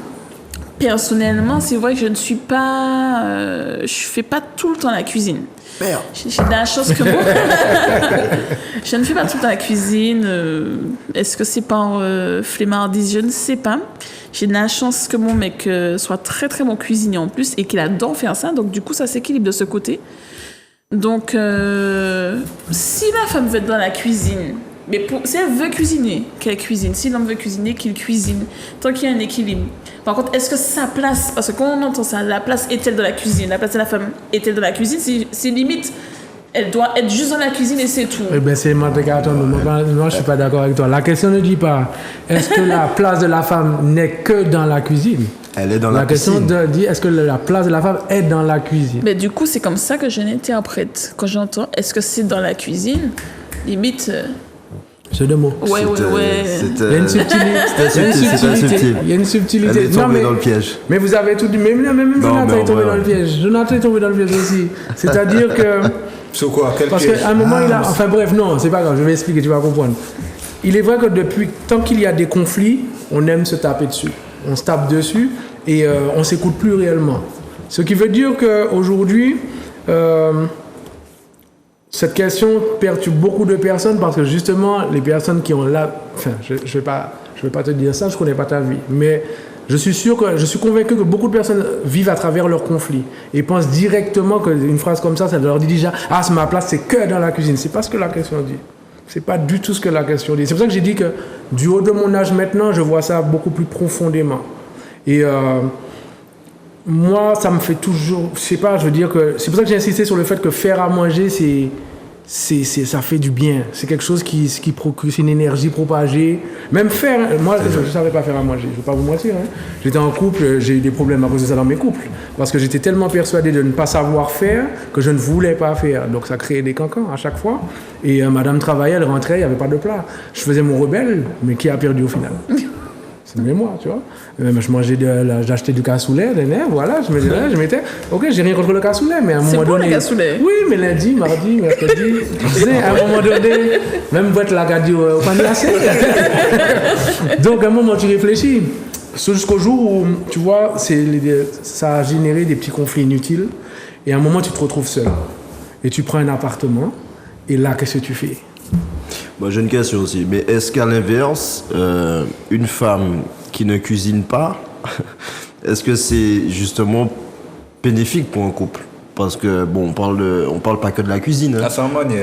Personnellement, c'est vrai que je fais pas tout le temps la cuisine. Merde. J'ai de la chance que je ne fais pas tout le temps la cuisine. Est-ce que c'est par flemmardise? Je ne sais pas. J'ai de la chance que mon mec soit très très bon cuisinier en plus et qu'il adore faire ça. Donc du coup, ça s'équilibre de ce côté. Donc, si la femme veut être dans la cuisine, mais si elle veut cuisiner, qu'elle cuisine. Si l'homme veut cuisiner, qu'il cuisine. Tant qu'il y a un équilibre. Par contre, est-ce que sa place, parce que quand on entend ça, la place est-elle dans la cuisine? La place de la femme est-elle dans la cuisine? C'est limite, elle doit être juste dans la cuisine et c'est tout. Eh bien, c'est moi, je ne suis pas d'accord avec toi. La question ne dit pas est-ce que la place de la femme n'est que dans la cuisine? Elle est dans la piscine. La question dit est-ce que la place de la femme est dans la cuisine? Mais du coup, c'est comme ça que je l'interprète. Quand j'entends est-ce que c'est dans la cuisine, limite. C'est deux mots. Ouais. Il y a une subtilité. Il y a une subtilité. Elle est tombée dans le piège. Mais vous avez tout dit. Même Jonathan est tombé dans le piège. Jonathan est tombé dans le piège aussi. C'est-à-dire que. Sur quoi? Quel parce piège? qu'à un moment, il a. Enfin bref, non, c'est pas grave. Je vais expliquer, tu vas comprendre. Il est vrai que tant qu'il y a des conflits, on aime se taper dessus. On se tape dessus et on ne s'écoute plus réellement. Ce qui veut dire qu'aujourd'hui. Cette question perturbe beaucoup de personnes parce que justement, les personnes qui ont là... Enfin, je vais pas te dire ça, je ne connais pas ta vie. Mais je suis convaincu que beaucoup de personnes vivent à travers leurs conflits et pensent directement qu'une phrase comme ça leur dit déjà « Ah, c'est ma place, c'est que dans la cuisine ». C'est pas ce que la question dit. C'est pas du tout ce que la question dit. C'est pour ça que j'ai dit que du haut de mon âge maintenant, je vois ça beaucoup plus profondément. Et... moi, ça me fait toujours... Je sais pas, je veux dire que... C'est pour ça que j'ai insisté sur le fait que faire à manger, ça fait du bien. C'est quelque chose qui procure, c'est une énergie propagée. Même faire... Moi, je ne savais pas faire à manger. Je ne vais pas vous mentir. Hein. J'étais en couple, j'ai eu des problèmes à cause de ça dans mes couples. Parce que j'étais tellement persuadé de ne pas savoir faire que je ne voulais pas faire. Donc ça créait des cancans à chaque fois. Et madame travaillait, elle rentrait, il n'y avait pas de plat. Je faisais mon rebelle, mais qui a perdu au final? C'est de mémoire, tu vois. J'achetais du cassoulet, voilà, je mettais. Ok, j'ai rien contre le cassoulet, mais à un moment donné. Le cassoulet. Oui, mais lundi, mardi, mercredi, tu sais, à un moment donné, même boîte la radio, au panier assez. Donc, à un moment, tu réfléchis. Jusqu'au jour où, tu vois, ça a généré des petits conflits inutiles. Et à un moment, tu te retrouves seul. Et tu prends un appartement. Et là, qu'est-ce que tu fais? Moi, j'ai une question aussi. Mais est-ce qu'à l'inverse, une femme qui ne cuisine pas, est-ce que c'est justement bénéfique pour un couple? Parce que, bon, on parle pas que de la cuisine. Hein. La cérémonie,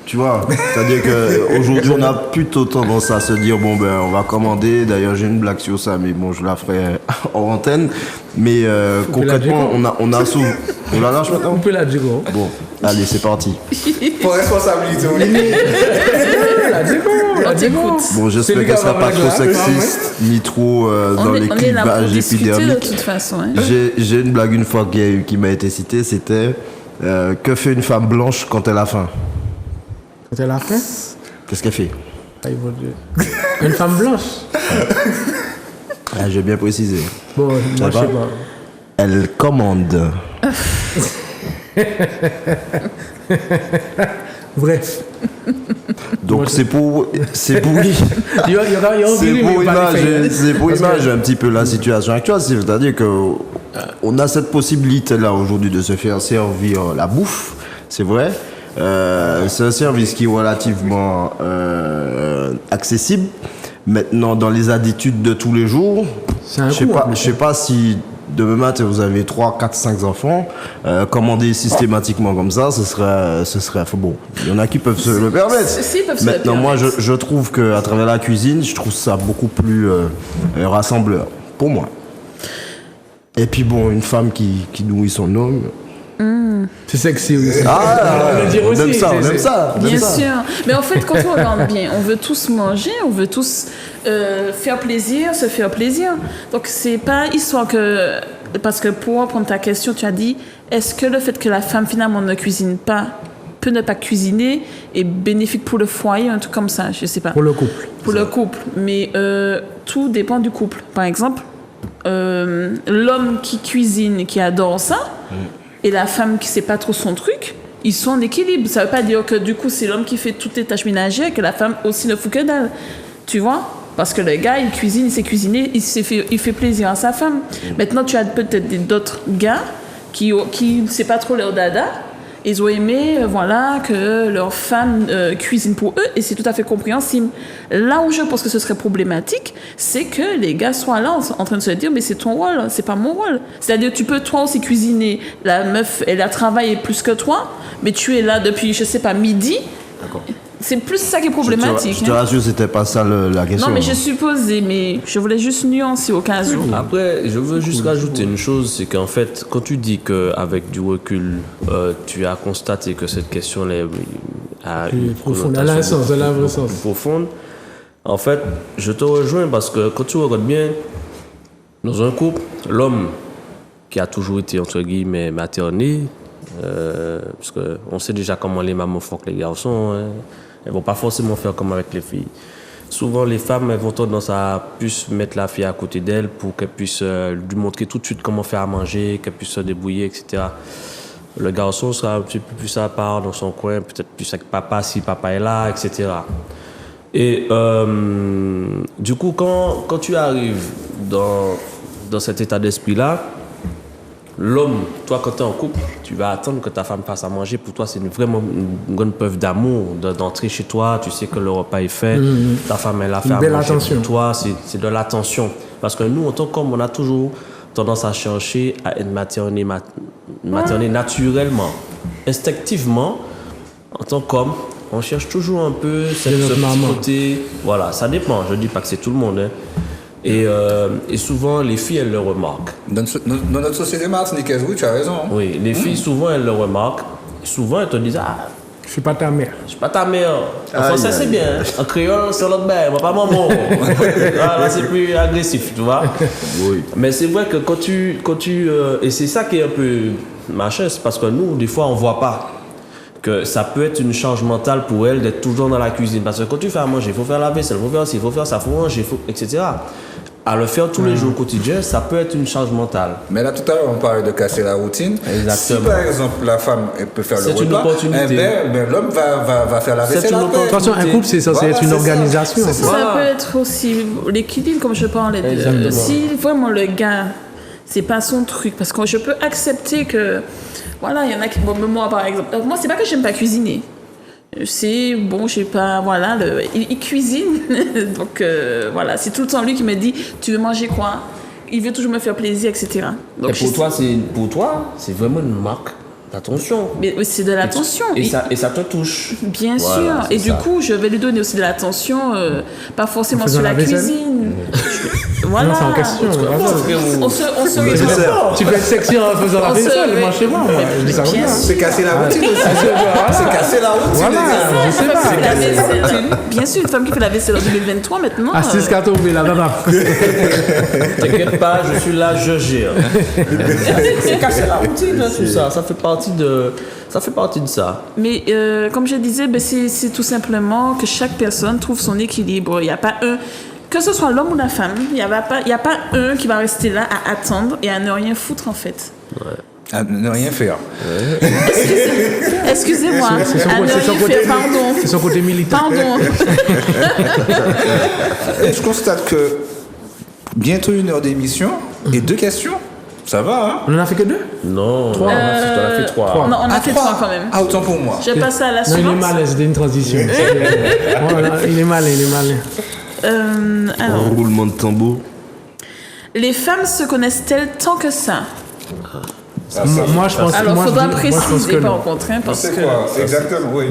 tu vois, c'est-à-dire qu'aujourd'hui, on a plutôt tendance à se dire, bon, ben, on va commander. D'ailleurs, j'ai une blague sur ça, mais bon, je la ferai en antenne. Mais concrètement, on a souvent... On la lâche maintenant? On peut la dire. Bon, allez, c'est parti. pour responsabilité, La déco. Bon, j'espère qu'elle sera pas trop sexiste, ni trop dans les clivages épidermiques. De toute façon. Hein. J'ai une blague une fois qui m'a été citée, c'était que fait une femme blanche quand elle a faim? Quand elle a faim? Qu'est-ce qu'elle fait? Une femme blanche? J'ai bien précisé. Bon, moi, je sais pas. Elle commande. Bref. Donc c'est pour image un petit peu la situation actuelle. C'est-à-dire que on a cette possibilité là aujourd'hui de se faire servir la bouffe, c'est vrai. C'est un service qui est relativement accessible. Maintenant, dans les habitudes de tous les jours, je sais pas si demain matin vous avez 3, 4, 5 enfants, commander systématiquement comme ça, ce serait bon. Il y en a qui peuvent se le permettre. Maintenant, moi, je trouve qu'à travers la cuisine, je trouve ça beaucoup plus rassembleur, pour moi. Et puis bon, une femme qui nourrit son homme. C'est sexy aussi. On aime ça. Bien sûr. Mais en fait, quand on regarde bien, on veut tous manger, on veut tous faire plaisir, se faire plaisir. Donc, c'est pas histoire que... Parce que pour reprendre ta question, tu as dit, est-ce que le fait que la femme, finalement, ne cuisine pas, peut ne pas cuisiner, est bénéfique pour le foyer, un truc comme ça, je sais pas. Pour le couple. Pour le couple. Mais tout dépend du couple. Par exemple, l'homme qui cuisine, qui adore ça, et la femme qui sait pas trop son truc, ils sont en équilibre. Ça veut pas dire que du coup c'est l'homme qui fait toutes les tâches ménagères et que la femme aussi ne fout que dalle. Tu vois? Parce que le gars, il cuisine, il sait cuisiner, il fait plaisir à sa femme. Maintenant, tu as peut-être d'autres gars qui c'est pas trop leur dada. Ils ont aimé, que leur femme cuisine pour eux, et c'est tout à fait compréhensible. Là où je pense que ce serait problématique, c'est que les gars soient là en train de se dire, mais c'est ton rôle, c'est pas mon rôle. C'est-à-dire, tu peux toi aussi cuisiner, la meuf, elle a travaillé plus que toi, mais tu es là depuis, je sais pas, midi. D'accord. C'est plus ça qui est problématique. Je te rassure, c'était pas ça la question. Non, mais je supposais, mais je voulais juste nuancer au cas où. Après, je veux juste rajouter une chose, c'est qu'en fait, quand tu dis qu'avec du recul, tu as constaté que cette question a une connotation plus profonde, en fait, je te rejoins parce que quand tu regardes bien, dans un couple, l'homme qui a toujours été, entre guillemets, materné, parce qu'on sait déjà comment les mamans font que les garçons, hein. Elles vont pas forcément faire comme avec les filles. Souvent, les femmes, elles vont tendance à plus mettre la fille à côté d'elle pour qu'elle puisse lui montrer tout de suite comment faire à manger, qu'elle puisse se débrouiller, etc. Le garçon sera un petit peu plus à part dans son coin, peut-être plus avec papa si papa est là, etc. Et du coup, quand tu arrives dans cet état d'esprit-là, l'homme, toi, quand tu es en couple, tu vas attendre que ta femme fasse à manger. Pour toi, c'est vraiment une grande preuve d'amour d'entrer chez toi. Tu sais que le repas est fait. Ta femme, elle a fait à manger attention. Pour toi. C'est de l'attention. Parce que nous, en tant qu'hommes, on a toujours tendance à chercher à être materné naturellement. Instinctivement, en tant qu'homme, on cherche toujours un peu ce petit côté. Voilà, ça dépend. Je ne dis pas que c'est tout le monde, hein. Et souvent, les filles, elles le remarquent. Dans notre société martiniquaise, oui, tu as raison. Oui, les filles, souvent, elles le remarquent. Souvent, elles te disent, je suis pas ta mère. Je suis pas ta mère. En français, c'est bien. En créole, c'est l'autre mère, moi, pas maman. Là, c'est plus agressif, tu vois. Oui. Mais c'est vrai que quand tu et c'est ça qui est un peu machin, c'est parce que nous, des fois, on voit pas que ça peut être une charge mentale pour elle d'être toujours dans la cuisine. Parce que quand tu fais à manger, il faut faire la vaisselle, il faut faire ci, il faut faire ça, il faut manger, etc. à le faire tous les jours au quotidien, ça peut être une charge mentale. Mais là, tout à l'heure, on parlait de casser la routine. Exactement. Si, par exemple, la femme elle peut faire le C'est une repas, opportunité. l'homme va faire la C'est vaisselle une après. De toute façon, un couple, c'est censé Voilà, être une c'est ça. organisation. C'est ça. Ça peut être aussi l'équilibre, comme je parlais. Exactement. Si vraiment le gars, c'est pas son truc, parce que je peux accepter que, voilà, il y en a qui, bon, moi par exemple, moi c'est pas que j'aime pas cuisiner. C'est bon, je sais pas, voilà, il cuisine, donc voilà, c'est tout le temps lui qui me dit, tu veux manger quoi? Il veut toujours me faire plaisir, etc. Donc, Et pour toi, c'est vraiment une marque d'attention. mais c'est de l'attention. Et ça te touche. Bien Voilà, sûr. c'est Et ça. du coup, je vais lui donner aussi de l'attention, pas forcément En faisant sur la la vaisselle. cuisine. Voilà. Non, c'est en question. On se Nécessaire. Tu peux être sexy en faisant la On se- vaisselle, oui. moi chez moi. Je dis ça comme Bien ça. sûr. C'est casser la routine aussi. C'est casser la routine. Voilà, je sais pas. La vaisselle. Bien sûr, une femme qui fait la vaisselle en 2023 maintenant. Assise qu'à tomber là, papa. T'inquiète pas, je suis là, je gère. C'est casser la routine, hein, tout ça. Ça fait partie de ça. Mais comme je disais, ben, c'est tout simplement que chaque personne trouve son équilibre. Il n'y a pas un, que ce soit l'homme ou la femme, il n'y a pas un qui va rester là à attendre et à ne rien foutre en fait. À ne rien faire. Excusez-moi, C'est son à ne côté- c'est son rien côté- faire, pardon. C'est son côté militant. Pardon. Et je constate que bientôt 1 heure d'émission et 2 questions. Ça va, hein? On en a fait que 2? Non, tu en as fait 3. Non, on a fait 3 quand même. Ah, autant pour moi. Je vais passer à la Non, il est suivante. malin, c'était une transition. Voilà, il est malin. Alors, Roulement de tambour. les femmes se connaissent-elles tant que ça? Moi, je pense Alors, moi, il faudra je pense préciser que par non. contre, hein, parce que... C'est exactement, oui.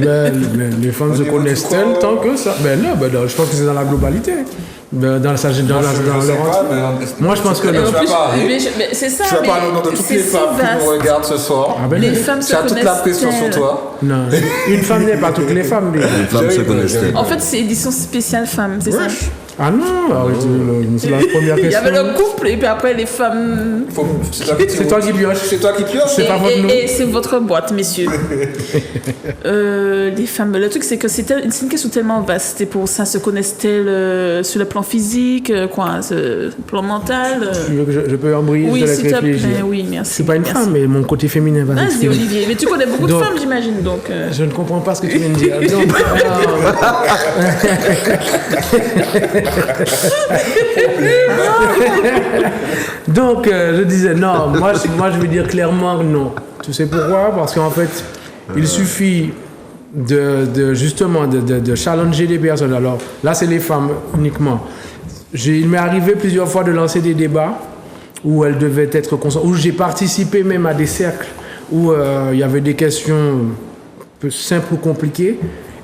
Les femmes Au se niveau du connaissent-elles corps. tant que ça? Ben non, je pense que c'est dans la globalité. Dans leur entier. Moi, je pense que Tu non. En vas plus, pas arriver. mais c'est ça, Tu vas mais pas au nom de toutes c'est les si femmes qui vaste. nous regardent ce soir. Ah ben Les non. femmes se Tu as toute la connaissent. pression sur toi. Non. Une femme n'est pas toutes les femmes. Les femmes se connaissent-elles. En fait, c'est édition spéciale femmes, c'est ça? Ah non, arrêtez, c'est la première Il y question. avait le couple et puis après les femmes. C'est toi qui pioches. C'est toi qui pioches. C'est pas votre nom. Et c'est votre boîte, messieurs. Les femmes, le truc c'est que c'est une question tellement vaste. Et pour ça, se connaissent-elles sur le plan physique, sur le plan mental? Tu veux que je peux embrayer, Oui, je te laisse s'il te réfléchir. plaît, oui, merci. Je suis pas une merci. femme, mais mon côté féminin va Vas-y, s'exprimer. Olivier. Mais tu connais beaucoup de Donc- femmes, j'imagine, donc. Je ne comprends pas ce que tu viens de dire. Donc, je disais non. Moi, je veux dire clairement non. Tu sais pourquoi? Parce qu'en fait, il suffit justement de challenger des personnes. Alors là, c'est les femmes uniquement. Il m'est arrivé plusieurs fois de lancer des débats où elles devaient être concentrées, où j'ai participé même à des cercles où il y avait des questions un peu simples ou compliquées,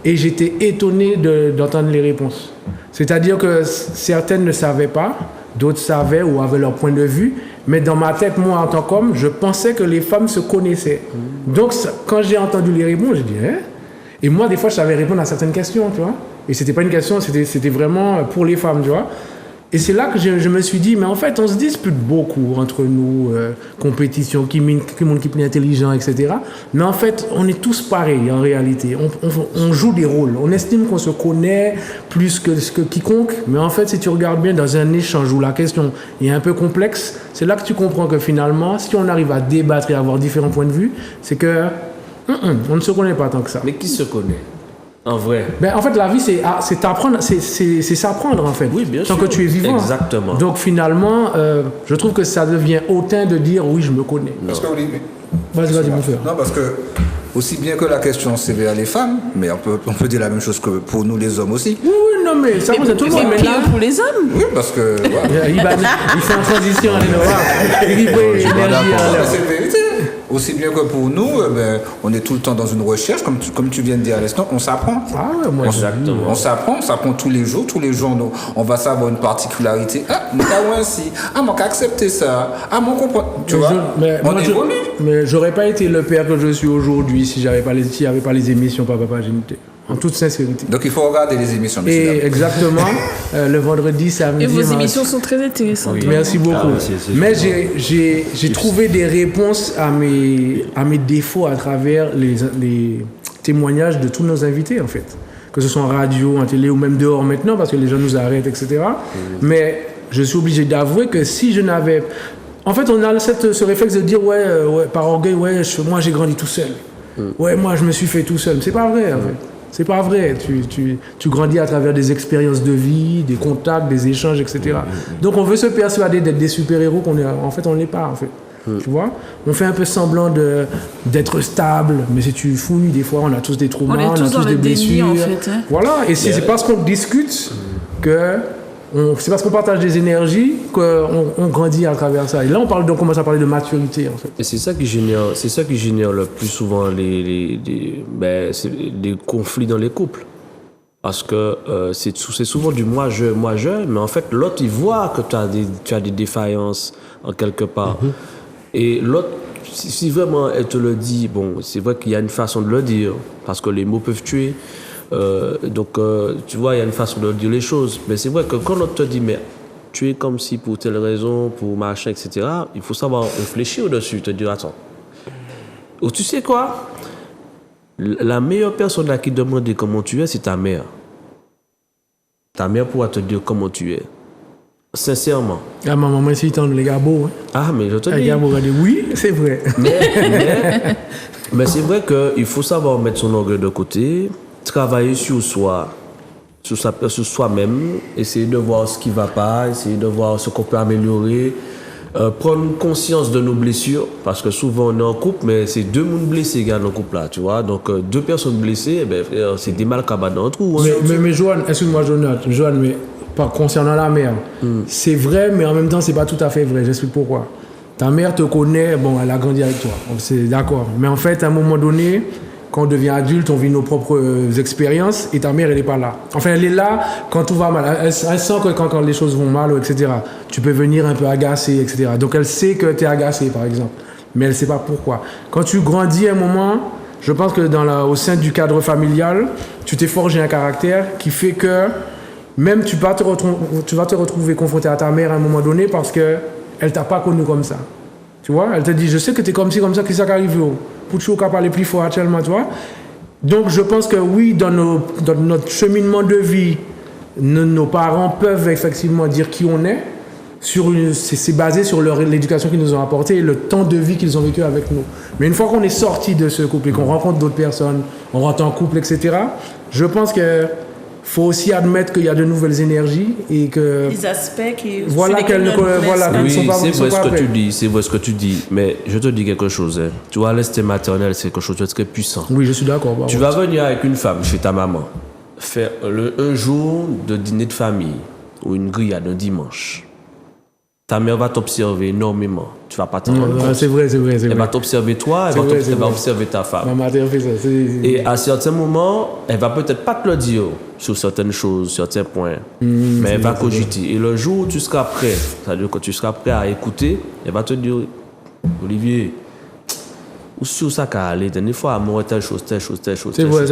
et j'étais étonné d'entendre les réponses. C'est-à-dire que certaines ne savaient pas, d'autres savaient ou avaient leur point de vue, mais dans ma tête, moi, en tant qu'homme, je pensais que les femmes se connaissaient. Donc, quand j'ai entendu les réponses, j'ai dit, hein? Et moi, des fois, je savais répondre à certaines questions, tu vois. Et c'était pas une question, c'était vraiment pour les femmes, tu vois. Et c'est là que je me suis dit, mais en fait, on se dispute beaucoup entre nous, compétition, qui montre qui est plus intelligent, etc. Mais en fait, on est tous pareils en réalité. On joue des rôles. On estime qu'on se connaît plus que quiconque. Mais en fait, si tu regardes bien dans un échange où la question est un peu complexe, c'est là que tu comprends que finalement, si on arrive à débattre et à avoir différents points de vue, c'est que on ne se connaît pas tant que ça. Mais qui se connaît? En vrai. Ben, en fait, la vie, c'est apprendre, c'est s'apprendre, en fait. Oui, bien tant sûr. que tu es vivant. Exactement. Donc, finalement, je trouve que ça devient hautain de dire oui, je me connais. Parce que, Olivier, Vas-y, mon frère. non, parce que aussi bien que la question c'est vers les femmes, mais on peut dire la même chose que pour nous les hommes aussi. Oui, non, mais ça, c'est tout le monde. Mais Mais là, pour les hommes? Oui, parce que voilà. il fait en transition, allez, le voir. Il fait énergie en Non, mais l'air. c'est la vérité. Aussi bien que pour nous, on est tout le temps dans une recherche, comme tu viens de dire à l'instant, on s'apprend. Ah ouais, moi, Exactement. On s'apprend tous les jours, on va savoir une particularité. Ah, mon cas ainsi, ah, mon cas accepter ça, ah, mon comprendre. Tu vois, on évolue. Mais j'aurais pas été le père que je suis aujourd'hui si j'avais pas les émissions Papa Génité. En toute sincérité. Donc il faut regarder les émissions, messieurs, Et dames. exactement, le vendredi, samedi. Et vos dimanche. émissions sont très intéressantes. Merci beaucoup. Ah, c'est Mais j'ai trouvé des réponses à mes défauts à travers les témoignages de tous nos invités, en fait. Que ce soit en radio, en télé ou même dehors maintenant, parce que les gens nous arrêtent, etc. Mais je suis obligé d'avouer que si je n'avais... En fait, on a ce réflexe de dire, ouais, par orgueil, moi j'ai grandi tout seul. Ouais, moi je me suis fait tout seul. C'est pas vrai, en fait. C'est pas vrai. Tu grandis à travers des expériences de vie, des contacts, des échanges, etc. Donc on veut se persuader d'être des super-héros en fait, on l'est pas, en fait. Tu vois, on fait un peu semblant d'être stable, mais si tu fouilles, des fois, on a tous des traumas, on a tous des blessures. En fait, hein. Voilà, et c'est parce qu'on discute c'est parce qu'on partage des énergies qu'on grandit à travers ça. Et là, on commence à parler de maturité, en fait. Et c'est ça qui génère le plus souvent des conflits dans les couples. Parce que c'est souvent du moi-je, mais en fait, l'autre, il voit que tu as des défaillances en quelque part. Et l'autre, si vraiment elle te le dit, bon, c'est vrai qu'il y a une façon de le dire, parce que les mots peuvent tuer. Tu vois, il y a une façon de dire les choses. Mais c'est vrai que quand l'autre te dit, mais tu es comme si pour telle raison, pour machin, etc., il faut savoir réfléchir au-dessus, te dire, attends. Ou tu sais quoi? La meilleure personne à qui demander comment tu es, c'est ta mère. Ta mère pourra te dire comment tu es. Sincèrement. Ah, ma maman, si tente les gars beaux. Hein. Ah, mais je te dis. Les gars beaux, oui, c'est vrai. Mais c'est vrai qu'il faut savoir mettre son orgueil de côté, travailler sur soi, sur soi-même, essayer de voir ce qui ne va pas, essayer de voir ce qu'on peut améliorer, prendre conscience de nos blessures, parce que souvent on est en couple, mais c'est deux mondes blessés dans le couple là, tu vois. Donc deux personnes blessées, c'est des mal cabanes dans le trou. Hein. Mais Joanne, excuse-moi Joanne, mais concernant la mère, c'est vrai, mais en même temps, c'est pas tout à fait vrai. J'explique pourquoi. Ta mère te connaît, bon, elle a grandi avec toi, c'est d'accord. Mais en fait, à un moment donné, quand on devient adulte, on vit nos propres expériences et ta mère, elle n'est pas là. Enfin, elle est là quand tout va mal. Elle sent que quand les choses vont mal, etc., tu peux venir un peu agacer, etc. Donc, elle sait que tu es agacé, par exemple. Mais elle ne sait pas pourquoi. Quand tu grandis un moment, je pense que au sein du cadre familial, tu t'es forgé un caractère qui fait que même tu vas te retrouver confronté à ta mère à un moment donné parce qu'elle ne t'a pas connu comme ça. Tu vois, elle te dit, je sais que tu es comme ci, comme ça, qu'est-ce qui arrive pour tu parler plus fort actuellement, tu vois. Donc, je pense que oui, dans notre cheminement de vie, nos parents peuvent effectivement dire qui on est. C'est basé sur l'éducation qu'ils nous ont apportée et le temps de vie qu'ils ont vécu avec nous. Mais une fois qu'on est sorti de ce couple et qu'on rencontre d'autres personnes, on rentre en couple, etc., je pense que faut aussi admettre qu'il y a de nouvelles énergies et que des aspects qui sont pas c'est vrai ce que tu dis, mais je te dis quelque chose. Hein. Tu vois, l'instinct maternel, c'est quelque chose de très puissant. Oui, je suis d'accord. Tu vas venir avec une femme chez ta maman, faire un jour de dîner de famille ou une grillade un dimanche. Ta mère va t'observer énormément. Tu vas pas t'en rendre compte. C'est vrai. Elle va t'observer toi, elle va observer ta femme. Ma mère fait ça. Et à certains moments, elle va peut-être pas te le dire sur certaines choses, certains points, mais elle va cogiter. Et le jour où tu seras prêt, c'est-à-dire que tu seras prêt à écouter, elle va te dire, Olivier, où sur ça qu'à aller, des fois, amour, telle chose. C'est vrai.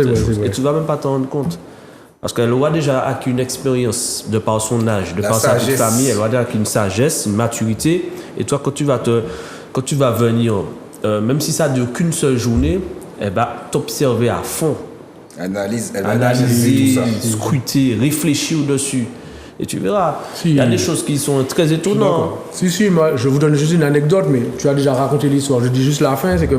Et tu vas même pas t'en rendre compte. Parce qu'elle aura déjà acquis une expérience de par son âge, de par sa petite famille, elle aura déjà acquis une sagesse, une maturité. Et toi, quand tu vas venir, même si ça ne dure qu'une seule journée, elle va t'observer à fond. Elle va analyser tout ça. Scruter, réfléchir au-dessus. Et tu verras, il y a des choses qui sont très étonnantes. Si, moi, je vous donne juste une anecdote, mais tu as déjà raconté l'histoire. Je dis juste la fin, c'est que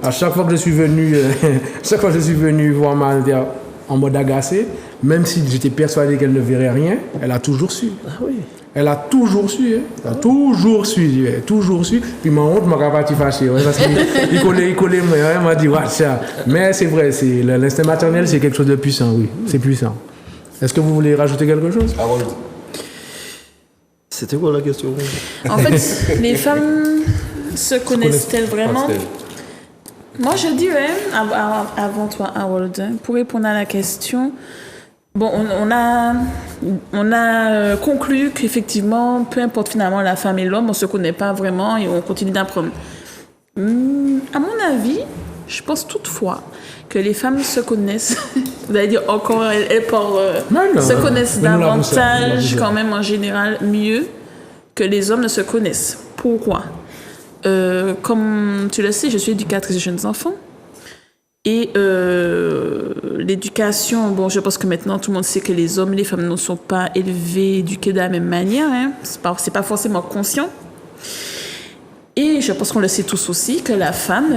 à chaque fois que je suis venu voir ma mère en mode agacé, même si j'étais persuadé qu'elle ne verrait rien, elle a toujours su. Ah oui. Elle a toujours su. Toujours su. Puis ma honte m'a pas fâché. Parce qu'il collait, il m'a dit, ouais, ça. Mais c'est vrai, l'instinct maternel, c'est quelque chose de puissant, oui. C'est puissant. Est-ce que vous voulez rajouter quelque chose? C'était quoi la question? En fait, les femmes se connaissent-elles vraiment? Moi, je dirais, avant toi, Harold, pour répondre à la question, bon, on a conclu qu'effectivement, peu importe finalement la femme et l'homme, on ne se connaît pas vraiment et on continue d'apprendre. À mon avis, je pense toutefois que les femmes se connaissent, vous allez dire encore, se connaissent davantage quand même en général mieux que les hommes ne se connaissent. Pourquoi? Comme tu le sais, je suis éducatrice de jeunes enfants. Et l'éducation, bon, je pense que maintenant tout le monde sait que les hommes et les femmes ne sont pas élevés, éduqués de la même manière. Hein. C'est pas forcément conscient. Et je pense qu'on le sait tous aussi, que la femme,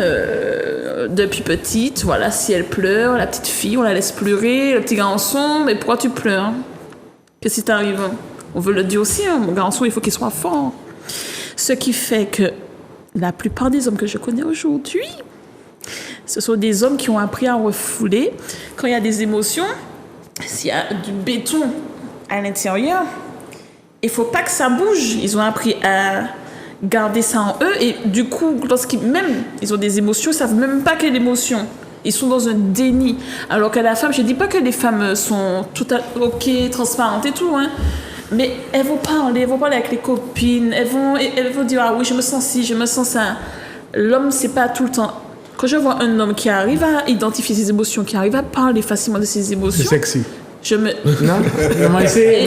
depuis petite, voilà, si elle pleure, la petite fille, on la laisse pleurer, le petit garçon, mais pourquoi tu pleures? Qu'est-ce qui t'arrive? On veut le dire aussi, hein, mon garçon, il faut qu'il soit fort. Ce qui fait que la plupart des hommes que je connais aujourd'hui, ce sont des hommes qui ont appris à refouler quand il y a des émotions. S'il y a du béton à l'intérieur, il ne faut pas que ça bouge. Ils ont appris à garder ça en eux et du coup, lorsqu'ils ils ont des émotions, ils ne savent même pas quelle émotion. Ils sont dans un déni. Alors que la femme, je ne dis pas que les femmes sont tout OK, transparentes et tout, hein, mais elles vont parler avec les copines, elles vont dire « Ah oui, je me sens ci, je me sens ça ». L'homme, c'est pas tout le temps... Quand je vois un homme qui arrive à identifier ses émotions, qui arrive à parler facilement de ses émotions... C'est sexy. Je me... Non, moi, c'est...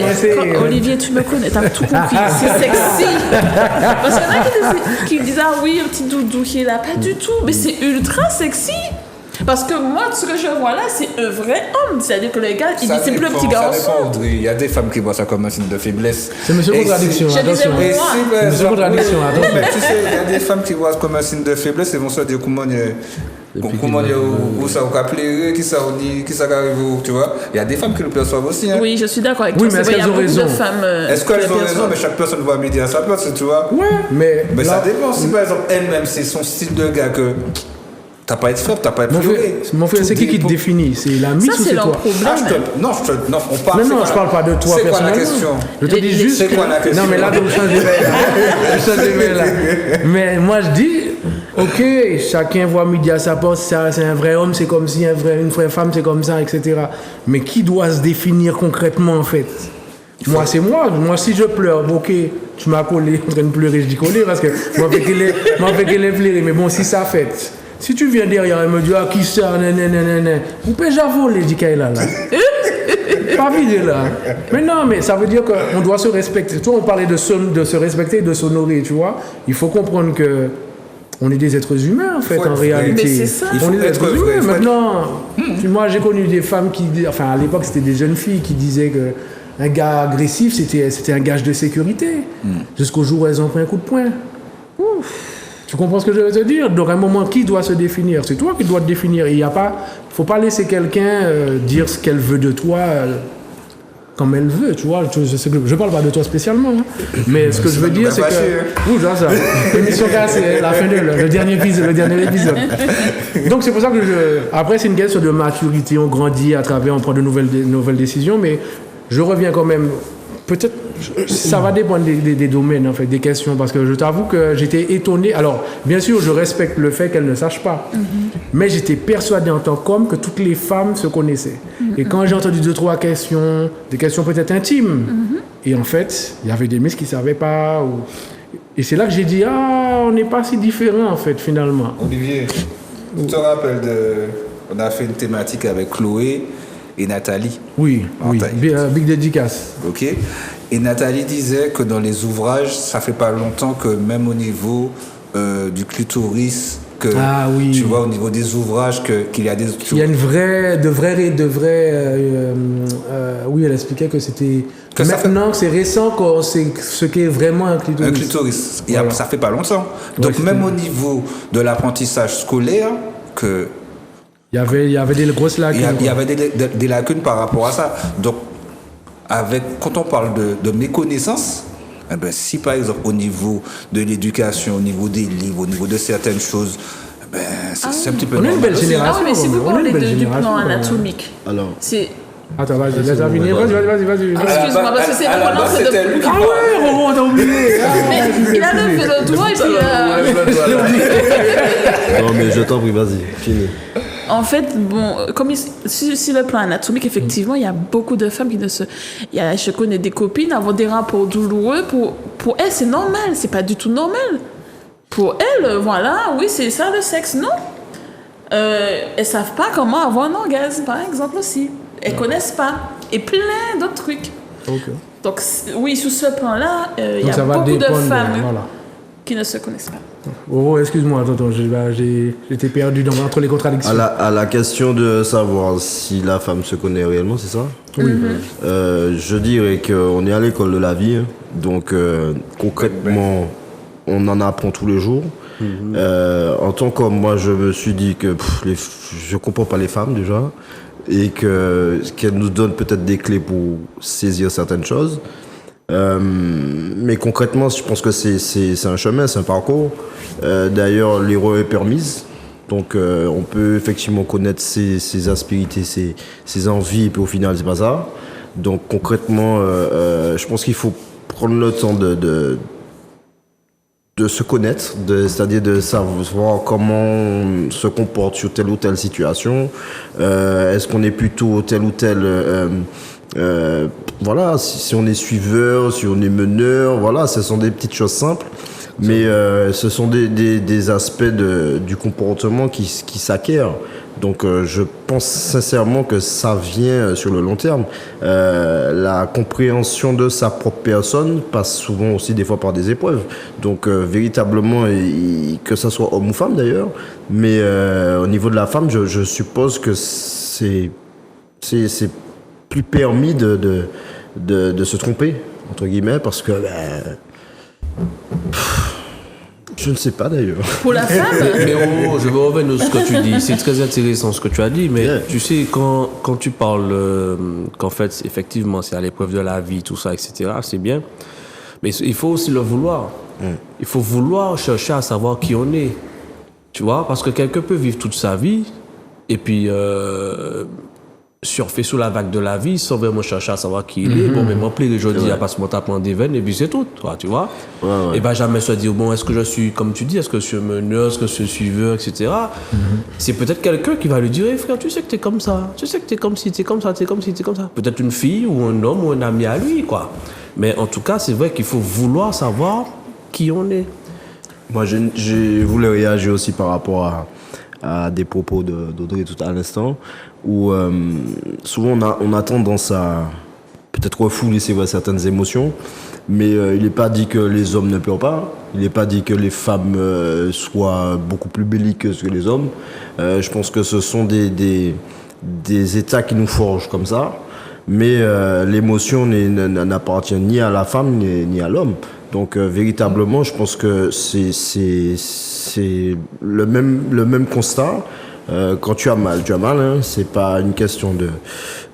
Olivier, tu me connais, t'as tout compris. C'est sexy. Parce qu'il y en a qui disent « Ah oui, un petit doudou qui est là ». Pas du tout, mais c'est ultra sexy. Parce que moi, ce que je vois là, c'est un vrai homme. C'est-à-dire que le gars, il dit c'est plus le petit garçon. Il y a des femmes qui voient ça comme un signe de faiblesse. C'est monsieur contradiction, attention. C'est monsieur contradiction, attention. Mais tu sais, il y a des femmes qui voient comme un signe de faiblesse et vont se dire comment où ça va pleurer, qui ça arrive, tu vois. Il y a des femmes qui le perçoivent aussi. Hein. Oui, je suis d'accord avec toi. Oui, mais est-ce qu'elles ont raison? Est-ce qu'elles ont raison? Mais chaque personne voit midi à sa place, tu vois. Ouais, mais ça dépend. Si par exemple, elle-même, c'est son style de gars que. T'as pas à être faible, t'as pas à être pleurer. Mon frère, c'est qui te définit? C'est la mise ou c'est toi? Non, on parle. Non, je parle pas de toi personnellement. C'est quoi la question? Je te dis juste. C'est quoi la question? Non, mais là, vous changez là. Mais moi, je dis, ok, chacun voit midi à sa porte, c'est un vrai homme, c'est comme si une vraie femme, c'est comme ça, etc. Mais qui doit se définir concrètement, en fait? Moi, c'est moi. Moi, si je pleure, ok, tu m'as collé, en train de pleurer, je dis collé parce que moi, fait qu'elle est pleurée. Mais bon, si ça fait. Si tu viens derrière et me dis, ah, qui ça, vous pouvez déjà voler, dit qu'elle là. Pas vide là. Mais non, mais ça veut dire qu'on doit se respecter. Tu vois, on parlait de se respecter et de s'honorer, tu vois. Il faut comprendre que on est des êtres humains, en fait, en réalité. Mais c'est ça. On est des êtres humains. Maintenant, moi, j'ai connu des femmes qui... Enfin, à l'époque, c'était des jeunes filles qui disaient que un gars agressif, c'était un gage de sécurité. Jusqu'au jour où elles ont pris un coup de poing. Ouf. Tu comprends ce que je veux te dire? Donc, à un moment, qui doit se définir? C'est toi qui dois te définir. Il ne faut pas laisser quelqu'un dire ce qu'elle veut de toi comme elle veut, tu vois. Je parle pas de toi spécialement, hein. Mais ce que je veux dire, c'est que... Ouh, genre ça. L'émission cassée, la fin de le dernier épisode. Donc, c'est pour ça que Après, c'est une question de maturité. On grandit à travers, on prend de nouvelles décisions, mais je reviens quand même... Peut-être, ça va dépendre des domaines, en fait, des questions, parce que je t'avoue que j'étais étonné. Alors, bien sûr, je respecte le fait qu'elles ne sachent pas, mais j'étais persuadé en tant qu'homme que toutes les femmes se connaissaient. Et quand j'ai entendu 2-3 questions, des questions peut-être intimes, et en fait, il y avait des miss qui ne savaient pas. Et c'est là que j'ai dit, on n'est pas si différents, en fait, finalement. Olivier, tu te rappelles on a fait une thématique avec Chloé et Nathalie. Oui. Big dédicace. Ok. Et Nathalie disait que dans les ouvrages, ça fait pas longtemps que même au niveau du clitoris, tu vois, au niveau des ouvrages, qu'il y a des... Il y a oui, elle expliquait que c'était... Maintenant, c'est récent qu'on sait ce qu'est vraiment un clitoris. Un clitoris. Voilà. Ça fait pas longtemps. Donc même au niveau de l'apprentissage scolaire, il y avait des grosses lacunes. Il y avait des lacunes par rapport à ça. Donc, quand on parle de méconnaissance, si par exemple au niveau de l'éducation, au niveau des livres, au niveau de certaines choses, c'est un petit peu... On a une belle génération. Ah oui, mais si vous parlez du plan anatomique, c'est... Attends, vas-y, laisse-moi finir. Vas-y. Excuse-moi, parce que c'est vraiment... c'était lui qui Ah ouais, on a oublié. Il a levé le doigt et puis... Non, mais je t'en prie, vas-y, finis. En fait, bon, si le plan anatomique, effectivement, il y a beaucoup de femmes qui ne se... Je connais des copines avoir des rapports douloureux. Pour elles, c'est normal. C'est pas du tout normal. Pour elles, voilà, oui, c'est ça le sexe. Non. Elles savent pas comment avoir un orgasme, par exemple, aussi. Elles connaissent pas. Et plein d'autres trucs. Okay. Donc, oui, sur ce plan-là, il y a beaucoup de femmes... qui ne se connaissent pas. Oh, excuse-moi, attends, j'étais perdu entre les contradictions. À la question de savoir si la femme se connaît réellement, c'est ça? Oui. Je dirais qu'on est à l'école de la vie, hein. Donc concrètement, on en apprend tous les jours. En tant qu'homme, moi, je me suis dit que je comprends pas les femmes déjà, et qu'elles nous donnent peut-être des clés pour saisir certaines choses. Mais concrètement, je pense que c'est un chemin, c'est un parcours. D'ailleurs, l'erreur est permise. Donc, on peut effectivement connaître ses aspérités, ses envies, et puis au final, c'est pas ça. Donc, concrètement, je pense qu'il faut prendre le temps de se connaître, c'est-à-dire de savoir comment on se comporte sur telle ou telle situation. Est-ce qu'on est plutôt tel ou tel... voilà, si on est suiveur, si on est meneur, voilà, ce sont des petites choses simples, mais ce sont des aspects du comportement qui s'acquièrent. Donc je pense sincèrement que ça vient sur le long terme. La compréhension de sa propre personne passe souvent aussi des fois par des épreuves. Donc véritablement, que ça soit homme ou femme d'ailleurs, mais au niveau de la femme, je suppose que c'est plus permis de se tromper, entre guillemets, parce que je ne sais pas d'ailleurs. Pour la femme, Mais je veux revenir sur ce que tu dis. C'est très intéressant ce que tu as dit, mais tu sais, quand tu parles qu'en fait, effectivement, c'est à l'épreuve de la vie, tout ça, etc., c'est bien. Mais il faut aussi le vouloir. Il faut vouloir chercher à savoir qui on est. Tu vois, parce que quelqu'un peut vivre toute sa vie et puis surfer sous la vague de la vie sans vraiment chercher à savoir qui il est. Bon, mais m'appeler les jeudis à passe mon tapant des veines et puis c'est tout, tu vois. Et ben jamais se dire, bon, est-ce que je suis, comme tu dis, est-ce que je suis meneur, est-ce que je suis suiveur, etc. C'est peut-être quelqu'un qui va lui dire, hey, frère, tu sais que t'es comme ça, tu sais que t'es comme si, t'es comme ça, t'es comme si, t'es comme ça. Peut-être une fille ou un homme ou un ami à lui, quoi. Mais en tout cas, c'est vrai qu'il faut vouloir savoir qui on est. Moi, je voulais réagir aussi par rapport à des propos d'Audrey tout à l'instant, où souvent on a tendance à peut-être refouler, c'est vrai, certaines émotions, mais il n'est pas dit que les hommes ne pleurent pas, il n'est pas dit que les femmes soient beaucoup plus belliqueuses que les hommes. Je pense que ce sont des états qui nous forgent comme ça, mais l'émotion n'appartient ni à la femme ni à l'homme. Donc véritablement, je pense que c'est le même constat. Quand tu as mal, hein. C'est pas une question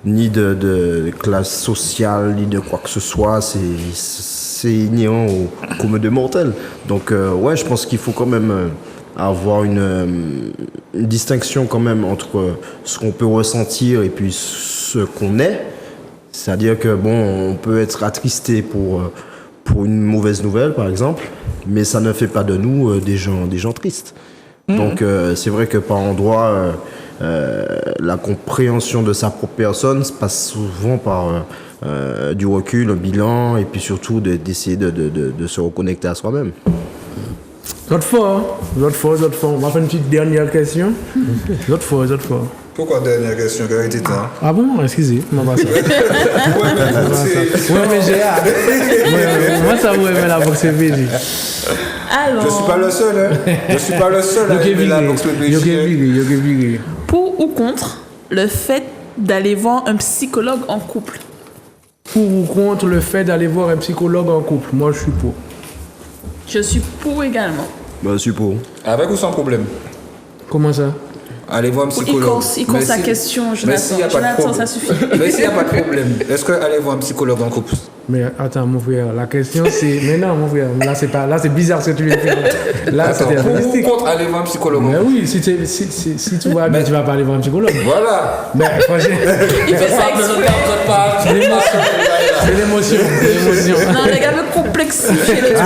ni de classe sociale, ni de quoi que ce soit. C'est inhérent au commun des mortels. Donc ouais, je pense qu'il faut quand même avoir une distinction quand même entre ce qu'on peut ressentir et puis ce qu'on est. C'est-à-dire que bon, on peut être attristé pour une mauvaise nouvelle, par exemple, mais ça ne fait pas de nous des gens tristes. Donc c'est vrai que par endroits, la compréhension de sa propre personne passe souvent par du recul, un bilan, et puis surtout d'essayer de se reconnecter à soi-même. L'autre fois. On va faire une petite dernière question. L'autre fois. Pourquoi dernière question, Garité? Ah bon, excusez, on va ça. Ouais, mais j'ai hâte. Moi, ça vous aime la boxe PJ. alors, Je suis pas le seul, hein. Je suis pas le seul à aimer la boxe PJ. pour ou contre le fait d'aller voir un psychologue en couple? Pour ou contre le fait d'aller voir un psychologue en couple? Moi, je suis pour. Je suis pour également. Bah, je suis pour. Avec ou sans problème? Comment ça? Allez voir un psychologue. Il compte sa question, Jonathan, ça suffit. Mais s'il n'y a pas de problème, est-ce que aller voir un psychologue en couple? Mais attends, mon frère, la question c'est... Mais non, mon frère, là c'est bizarre ce que tu viens de faire. Là, c'est pour ou artistique. contre aller voir un psychologue en Mais couple? oui, si tu vas bien, tu vas pas aller voir un psychologue. Voilà. Mais franchement, Il fait ça exprès. c'est l'émotion. Non, les gars veulent complexifier le truc.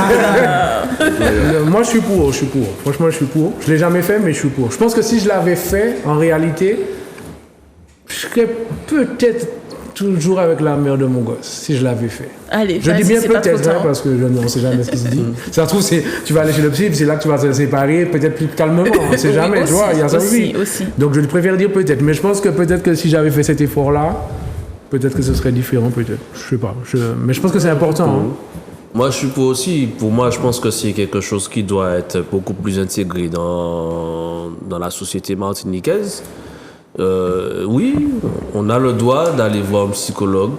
Moi, je suis pour. Franchement, je suis pour. Je l'ai jamais fait, mais je suis pour. Je pense que si je l'avais fait, en réalité, je serais peut-être toujours avec la mère de mon gosse, si je l'avais fait. Allez, Je dis bien c'est pas trop peut-être, hein, tard. parce que je ne sais jamais ce qui se dit. Ça se trouve, tu vas aller chez le psy, puis c'est là que tu vas te séparer, peut-être plus calmement, on ne sait Oui, jamais, tu aussi, vois, il y a ça aussi. aussi. Donc je préfère dire peut-être, mais je pense que peut-être que si j'avais fait cet effort-là, peut-être que ce serait différent, peut-être. Je sais pas. Mais je pense que c'est important. Hein. Moi, je suis pour aussi. Pour moi, je pense que c'est quelque chose qui doit être beaucoup plus intégré dans la société martiniquaise. Oui, on a le droit d'aller voir un psychologue.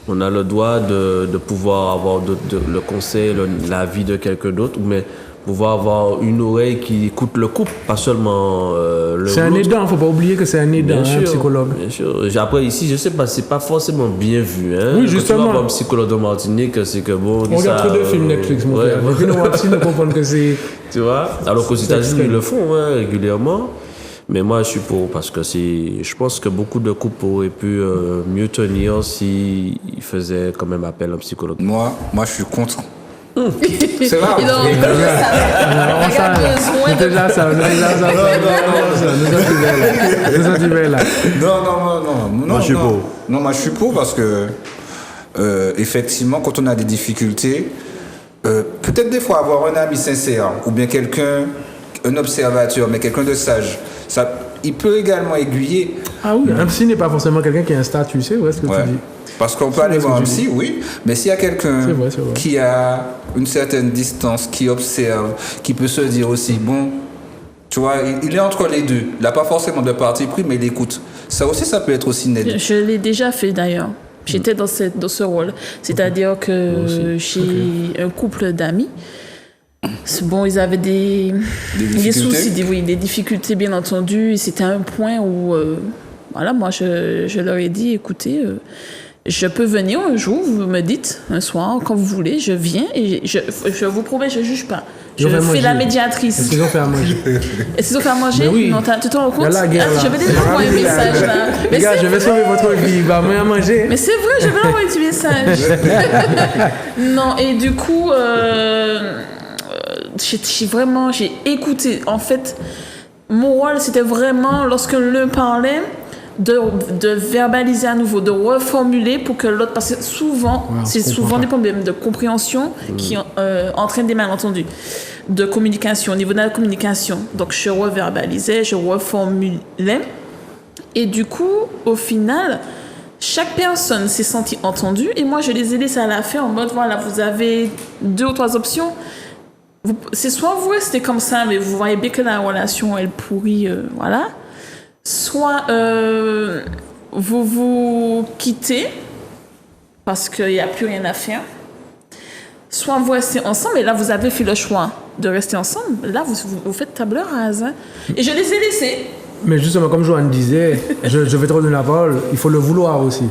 On a le droit de pouvoir avoir le conseil, l'avis de quelqu'un d'autre, mais pouvoir avoir une oreille qui écoute le couple, pas seulement le C'est un aidant, il ne faut pas oublier que c'est un aidant, un psychologue. Bien sûr. Après, ici, je ne sais pas, c'est pas forcément bien vu. Hein? Oui, justement. Quand tu vas voir un psychologue de Martinique, c'est que bon. On regarde trop de films Netflix, mon frère. Et puis nous, aussi, nous comprenons que c'est. Tu vois? Alors qu'aux États-Unis, ils le font régulièrement. Mais moi, je suis pour, parce que je pense que beaucoup de couples auraient pu mieux tenir s'ils faisaient quand même appel à un psychologue. Moi, je suis contre. C'est vrai. Il a besoin de... Déjà ça. Non. Moi, je suis pour. Non, moi, je suis pour parce que, effectivement, quand on a des difficultés, peut-être des fois avoir un ami sincère ou bien quelqu'un, un observateur, mais quelqu'un de sage, il peut également aiguiller. Ah oui, un psy n'est pas forcément quelqu'un qui a un statut, c'est vrai ce que tu dis. Parce qu'on peut aller voir un psy, oui, mais s'il y a quelqu'un c'est vrai. qui a une certaine distance, qui observe, qui peut se dire aussi, bon, tu vois, il est entre les deux. Il n'a pas forcément de parti pris, mais il écoute. Ça aussi, ça peut être aussi une aide. Je l'ai déjà fait d'ailleurs. J'étais dans ce rôle. C'est-à-dire que j'ai un couple d'amis. Bon, ils avaient des soucis, des difficultés bien entendu. Et c'était un point où, voilà, moi je leur ai dit, écoutez, je peux venir un jour, vous me dites, un soir, quand vous voulez, je viens et je vous promets, je ne juge pas. Je fais la médiatrice. Est-ce qu'ils ont fait à manger? Est-ce qu'ils ont fait à manger? Oui. Non, tu te rends compte? Il y a la guerre, là. Je vais déjà envoyer un message là. Les gars, je vais sauver votre vie, il va à manger. Mais c'est vrai, je vais envoyer un petit message. Non, et du coup, j'ai écouté. En fait, mon rôle, c'était vraiment, lorsque l'un parlait, de verbaliser à nouveau, de reformuler pour que l'autre, parce que souvent, c'est souvent des problèmes de compréhension qui entraînent des malentendus, de communication, au niveau de la communication. Donc, je reverbalisais, je reformulais. Et du coup, au final, chaque personne s'est sentie entendue et moi, je les ai laissés à la fin en mode, voilà, vous avez 2 ou 3 options. C'est soit vous restez comme ça, mais vous voyez bien que la relation, elle pourrit, voilà. Soit vous vous quittez parce qu'il n'y a plus rien à faire. Soit vous restez ensemble et là, vous avez fait le choix de rester ensemble. Là, vous faites table rase. Hein. Et je les ai laissés. Mais justement, comme Joanne disait, je vais te redonner la parole, il faut le vouloir aussi.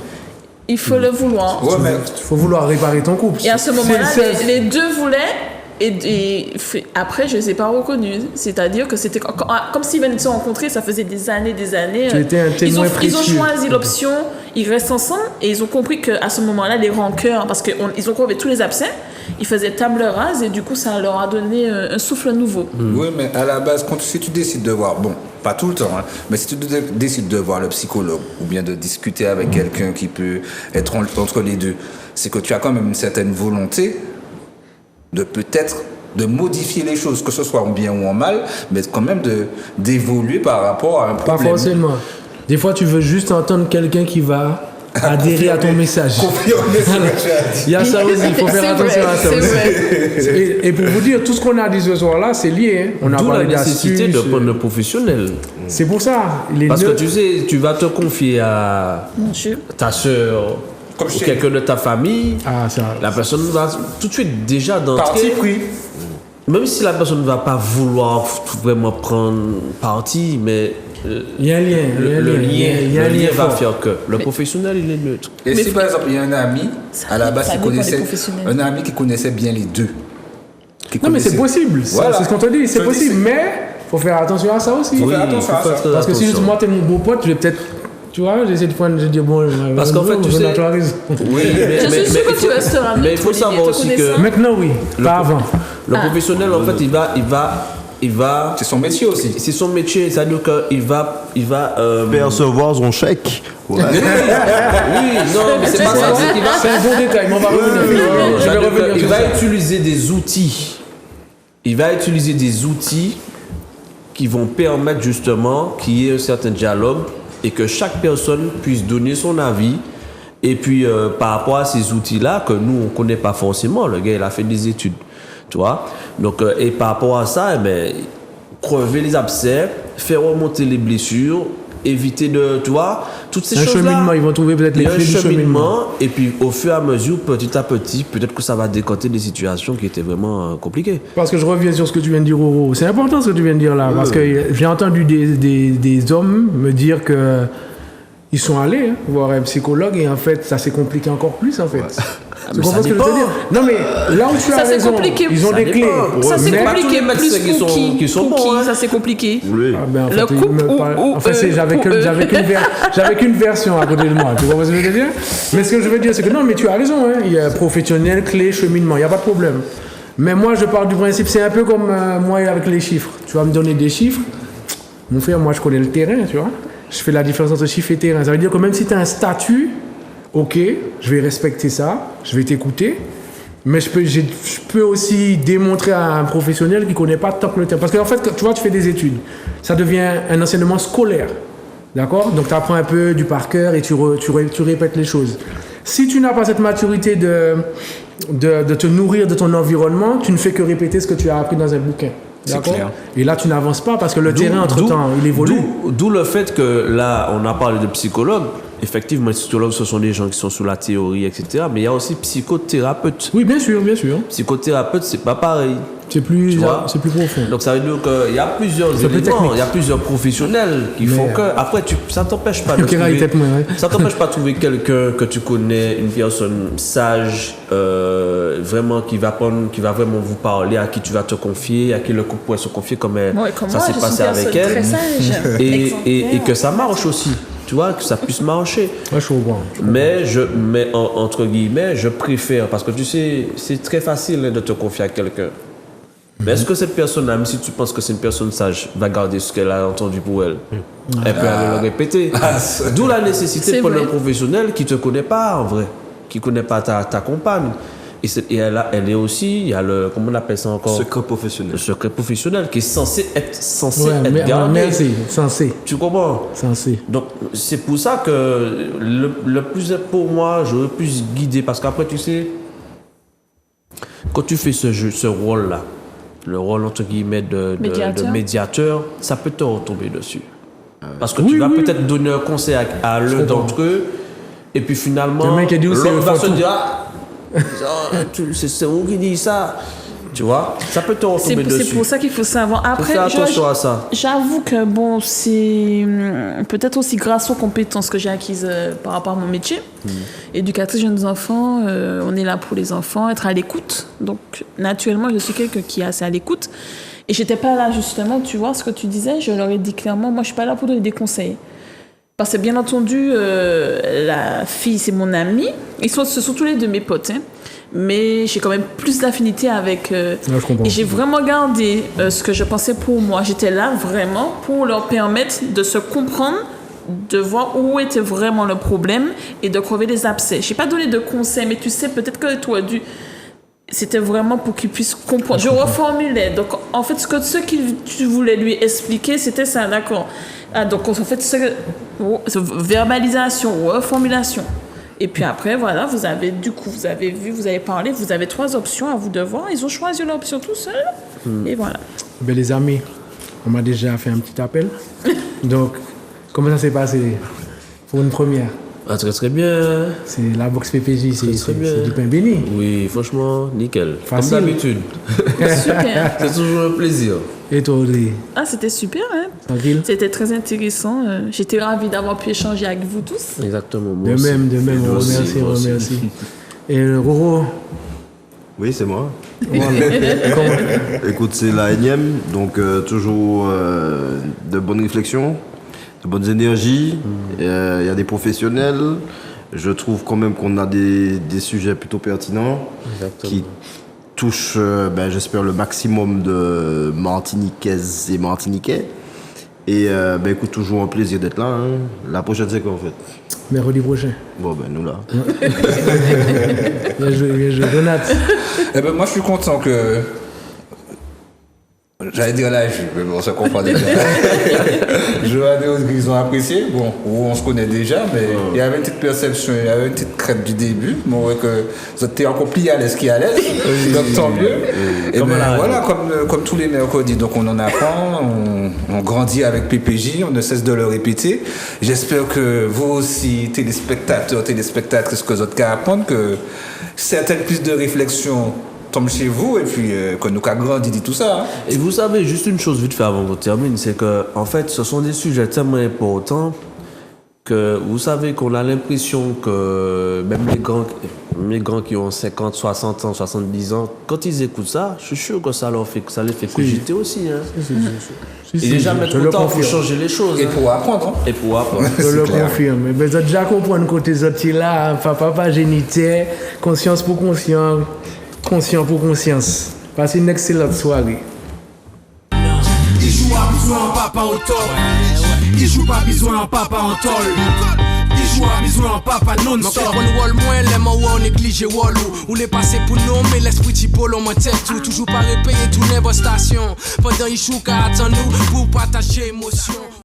Il faut le vouloir. Ouais, mais Il faut vouloir réparer ton couple. Et à ce moment-là, les deux voulaient. Et après, je ne les ai pas reconnus. C'est-à-dire que c'était comme s'ils venaient de se rencontrer, ça faisait des années. Tu étais un témoin ils ont précieux. choisi l'option, ils restent ensemble et ils ont compris qu'à ce moment-là, les rancœurs, parce qu'ils ont trouvé tous les absents, ils faisaient table rase et du coup, ça leur a donné un souffle nouveau. Oui, mais à la base, si tu décides de voir, bon, pas tout le temps, hein, mais si tu décides de voir le psychologue ou bien de discuter avec quelqu'un qui peut être entre les deux, c'est que tu as quand même une certaine volonté de peut-être de modifier les choses, que ce soit en bien ou en mal, mais quand même d'évoluer par rapport à un problème. Pas forcément. Des fois, tu veux juste entendre quelqu'un qui va adhérer à ton message. Confirmer ce que tu as dit. Il y a ça aussi, il faut faire attention à ça C'est aussi. vrai. Et pour vous dire, tout ce qu'on a dit ce soir-là, c'est lié. Hein. On a D'où la parlé nécessité d'astuces. de prendre le professionnel. C'est pour ça. Parce que tu sais, tu vas te confier à ta soeur ou quelqu'un de ta famille. Ah, ça. La personne va tout de suite déjà d'entrée. Parti pris. Même si la personne ne va pas vouloir vraiment prendre parti, mais Il y a un lien. le lien va fort. faire que le professionnel, il est neutre. Et si par exemple, il y a un ami, à la base, ça dépend des professionnels. un ami qui connaissait bien les deux. Non, mais c'est possible. Voilà. C'est ce qu'on te dit. C'est Je possible. dis, Mais il faut faire attention à ça aussi. Oui, attention il faut à ça. faire très Parce que si attention. moi, t'es mon beau pote, je vais peut-être. Tu vois, j'essaie de prendre. Je dis, bon. Parce qu'en fait, tu sais- tu as raison. Oui, Je suis sûre que tu resteras mais il faut neutre, savoir Olivier, aussi te que connaissant. Maintenant, oui. Pas avant. le professionnel, en fait, il va. C'est son métier aussi. C'est son métier, c'est-à-dire qu'il va. Percevoir son chèque. Ouais. Oui, non, mais c'est pas ça. C'est qu'il va. C'est un bon détail, mais on va revenir. Non, Je vais revenir il sur va ça. utiliser des outils. Il va utiliser des outils qui vont permettre justement qu'il y ait un certain dialogue et que chaque personne puisse donner son avis Et puis, par rapport à ces outils-là que nous, on ne connaît pas forcément, le gars, il a fait des études, tu vois. Donc, et par rapport à ça, crever les abcès, faire remonter les blessures, éviter de, tu vois, toutes ces choses-là. Un cheminement, ils vont trouver peut-être les clés du cheminement. Et puis, au fur et à mesure, petit à petit, peut-être que ça va décanter des situations qui étaient vraiment compliquées. Parce que je reviens sur ce que tu viens de dire, Roro. C'est important ce que tu viens de dire là, parce que j'ai entendu des hommes me dire que ils sont allés voir un psychologue et en fait, ça s'est compliqué encore plus en fait. Tu comprends ce que je veux te dire? Non mais là où tu as raison, ils ont des clés. Ça c'est compliqué, mais plus pour qui bons, ça c'est compliqué. Oui. Ah ben, en Le fait, couple j'avais qu'une version à côté de moi. Tu vois ce que je veux dire? Mais ce que je veux dire, c'est que non, mais tu as raison. Hein. Il y a professionnel, clé, cheminement. Il n'y a pas de problème. Mais moi, je pars du principe, c'est un peu comme moi avec les chiffres. Tu vas me donner des chiffres. Mon frère, moi, je connais le terrain, tu vois. Je fais la différence entre chiffre et terrain. Ça veut dire que même si tu as un statut, ok, je vais respecter ça, je vais t'écouter, mais je peux aussi démontrer à un professionnel qui ne connaît pas tant que le terrain. Parce qu'en fait, tu vois, tu fais des études. Ça devient un enseignement scolaire. D'accord? Donc tu apprends un peu du par cœur et tu répètes les choses. Si tu n'as pas cette maturité de te nourrir de ton environnement, tu ne fais que répéter ce que tu as appris dans un bouquin. D'accord. Et là, tu n'avances pas parce que le terrain, entre-temps, il évolue. D'où le fait que là, on a parlé de psychologue. Effectivement, les psychologues, ce sont des gens qui sont sous la théorie, etc. Mais il y a aussi psychothérapeute. Oui, bien sûr, bien sûr. Psychothérapeute, c'est pas pareil. C'est plus profond. Donc ça veut dire qu'il y a plusieurs éléments, il y a plusieurs professionnels qui font que... Après, ça ne t'empêche pas de trouver... Ça t'empêche pas de trouver quelqu'un que tu connais, une personne sage, vraiment qui va vraiment vous parler, à qui tu vas te confier, à qui le couple pourrait se confier, comme ça s'est passé avec elle. Et que ça marche aussi. Tu vois, que ça puisse marcher. Ouais, je comprends. Mais entre guillemets, je préfère, parce que tu sais, c'est très facile de te confier à quelqu'un. Mais est-ce que cette personne-là, même si tu penses que c'est une personne sage, va garder ce qu'elle a entendu pour elle? Elle peut aller le répéter. D'où la nécessité de prendre un professionnel qui ne te connaît pas en vrai, qui ne connaît pas ta compagne. Et elle est aussi, il y a le, comment on appelle ça encore? Secret professionnel. Le secret professionnel qui est censé être gardé. Merci, censé. Tu comprends? Censé. Donc, c'est pour ça que le plus pour moi, j'aurais plus guidé. Parce qu'après, tu sais, quand tu fais ce rôle-là, le rôle entre guillemets de médiateur, ça peut te retomber dessus. Parce que tu vas peut-être donner un conseil à l'un d'entre eux, et puis finalement, l'autre va se dire, c'est où qui dit ça? Tu vois, ça peut te retomber dessus. C'est pour ça qu'il faut savoir. Après, attention à ça. J'avoue que bon, c'est peut-être aussi grâce aux compétences que j'ai acquises par rapport à mon métier. Éducatrice jeunes enfants, on est là pour les enfants, être à l'écoute. Donc, naturellement, je suis quelqu'un qui est assez à l'écoute. Et j'étais pas là, justement, tu vois, ce que tu disais, je leur ai dit clairement, moi, je suis pas là pour donner des conseils. Parce que, bien entendu, la fille, c'est mon amie. Ce sont tous les deux mes potes, hein. Mais j'ai quand même plus d'affinité avec... et j'ai vraiment gardé ce que je pensais pour moi. J'étais là vraiment pour leur permettre de se comprendre, de voir où était vraiment le problème et de crever les abcès. Je n'ai pas donné de conseils, mais tu sais, peut-être que tu as dû... C'était vraiment pour qu'ils puissent comprendre. Je reformulais. Donc, en fait, ce que tu voulais lui expliquer, c'était ça, d'accord. Donc, en fait, verbalisation, reformulation. Et puis après, voilà, vous avez vu, vous avez parlé, vous avez 3 options à vous de voir. Ils ont choisi l'option tout seul. Et voilà. Ben, les amis, on m'a déjà fait un petit appel. Donc, comment ça s'est passé pour une première? Très très bien. C'est la boxe PPJ, c'est du pain béni. Oui, franchement, nickel. Facile. Comme d'habitude. Super. C'est toujours un plaisir. Et toi, Audrey? C'était super, hein? Tranquille. C'était très intéressant. J'étais ravie d'avoir pu échanger avec vous tous. Exactement. De même, on remercie. Et Roro? Oui, c'est moi. Voilà. Écoute, c'est la énième, donc toujours de bonnes réflexions, de bonnes énergies. Il y a des professionnels. Je trouve quand même qu'on a des sujets plutôt pertinents. Exactement. Qui touchent, j'espère, le maximum de Martiniquaises et Martiniquais. Et écoute, toujours un plaisir d'être là. Hein. La prochaine, c'est quoi en fait? Mercredi prochain. Bon, nous là. Bien joué, Jonathan. Moi, je suis content que j'allais dire la jupe, mais bon, ça comprend déjà. Johannes ils ont apprécié. Bon, on se connaît déjà, mais il y avait une petite perception, il y avait une petite crête du début. Mais on voit que vous êtes encore plus à l'aise qu'à l'aise. Donc tant mieux. Et ben, voilà, comme tous les mercredis, donc on en apprend, on grandit avec PPJ, on ne cesse de le répéter. J'espère que vous aussi, téléspectateurs, téléspectatrices, que vous avez qu'à apprendre, que certaines prises de réflexion tombe chez vous et puis que nous avons grandi dit tout ça. Hein. Et vous savez, juste une chose vite fait avant qu'on termine, c'est que en fait, ce sont des sujets tellement importants que vous savez qu'on a l'impression que même les grands qui ont 50, 60 ans, 70 ans, quand ils écoutent ça, je suis sûr que ça les fait cogiter aussi. Hein. Et déjà mettre le temps pour changer les choses. Et pour apprendre. Hein. Et pour apprendre. Je le confirme. Mais vous avez déjà compris côté de là, papa géniteur, conscience pour conscience. Conscient pour conscience. Passez une excellente soirée. Il joue à besoin en papa au tol. Il joue pas besoin en papa en tol. Il joue à besoin en papa non-stop. On wall moins les mots on néglige wall ou les passer pour nous mais l'esprit typolo en tête tout toujours pas repayer tout never station. Pendant il joue qu'à attendre nous pour partager émotion.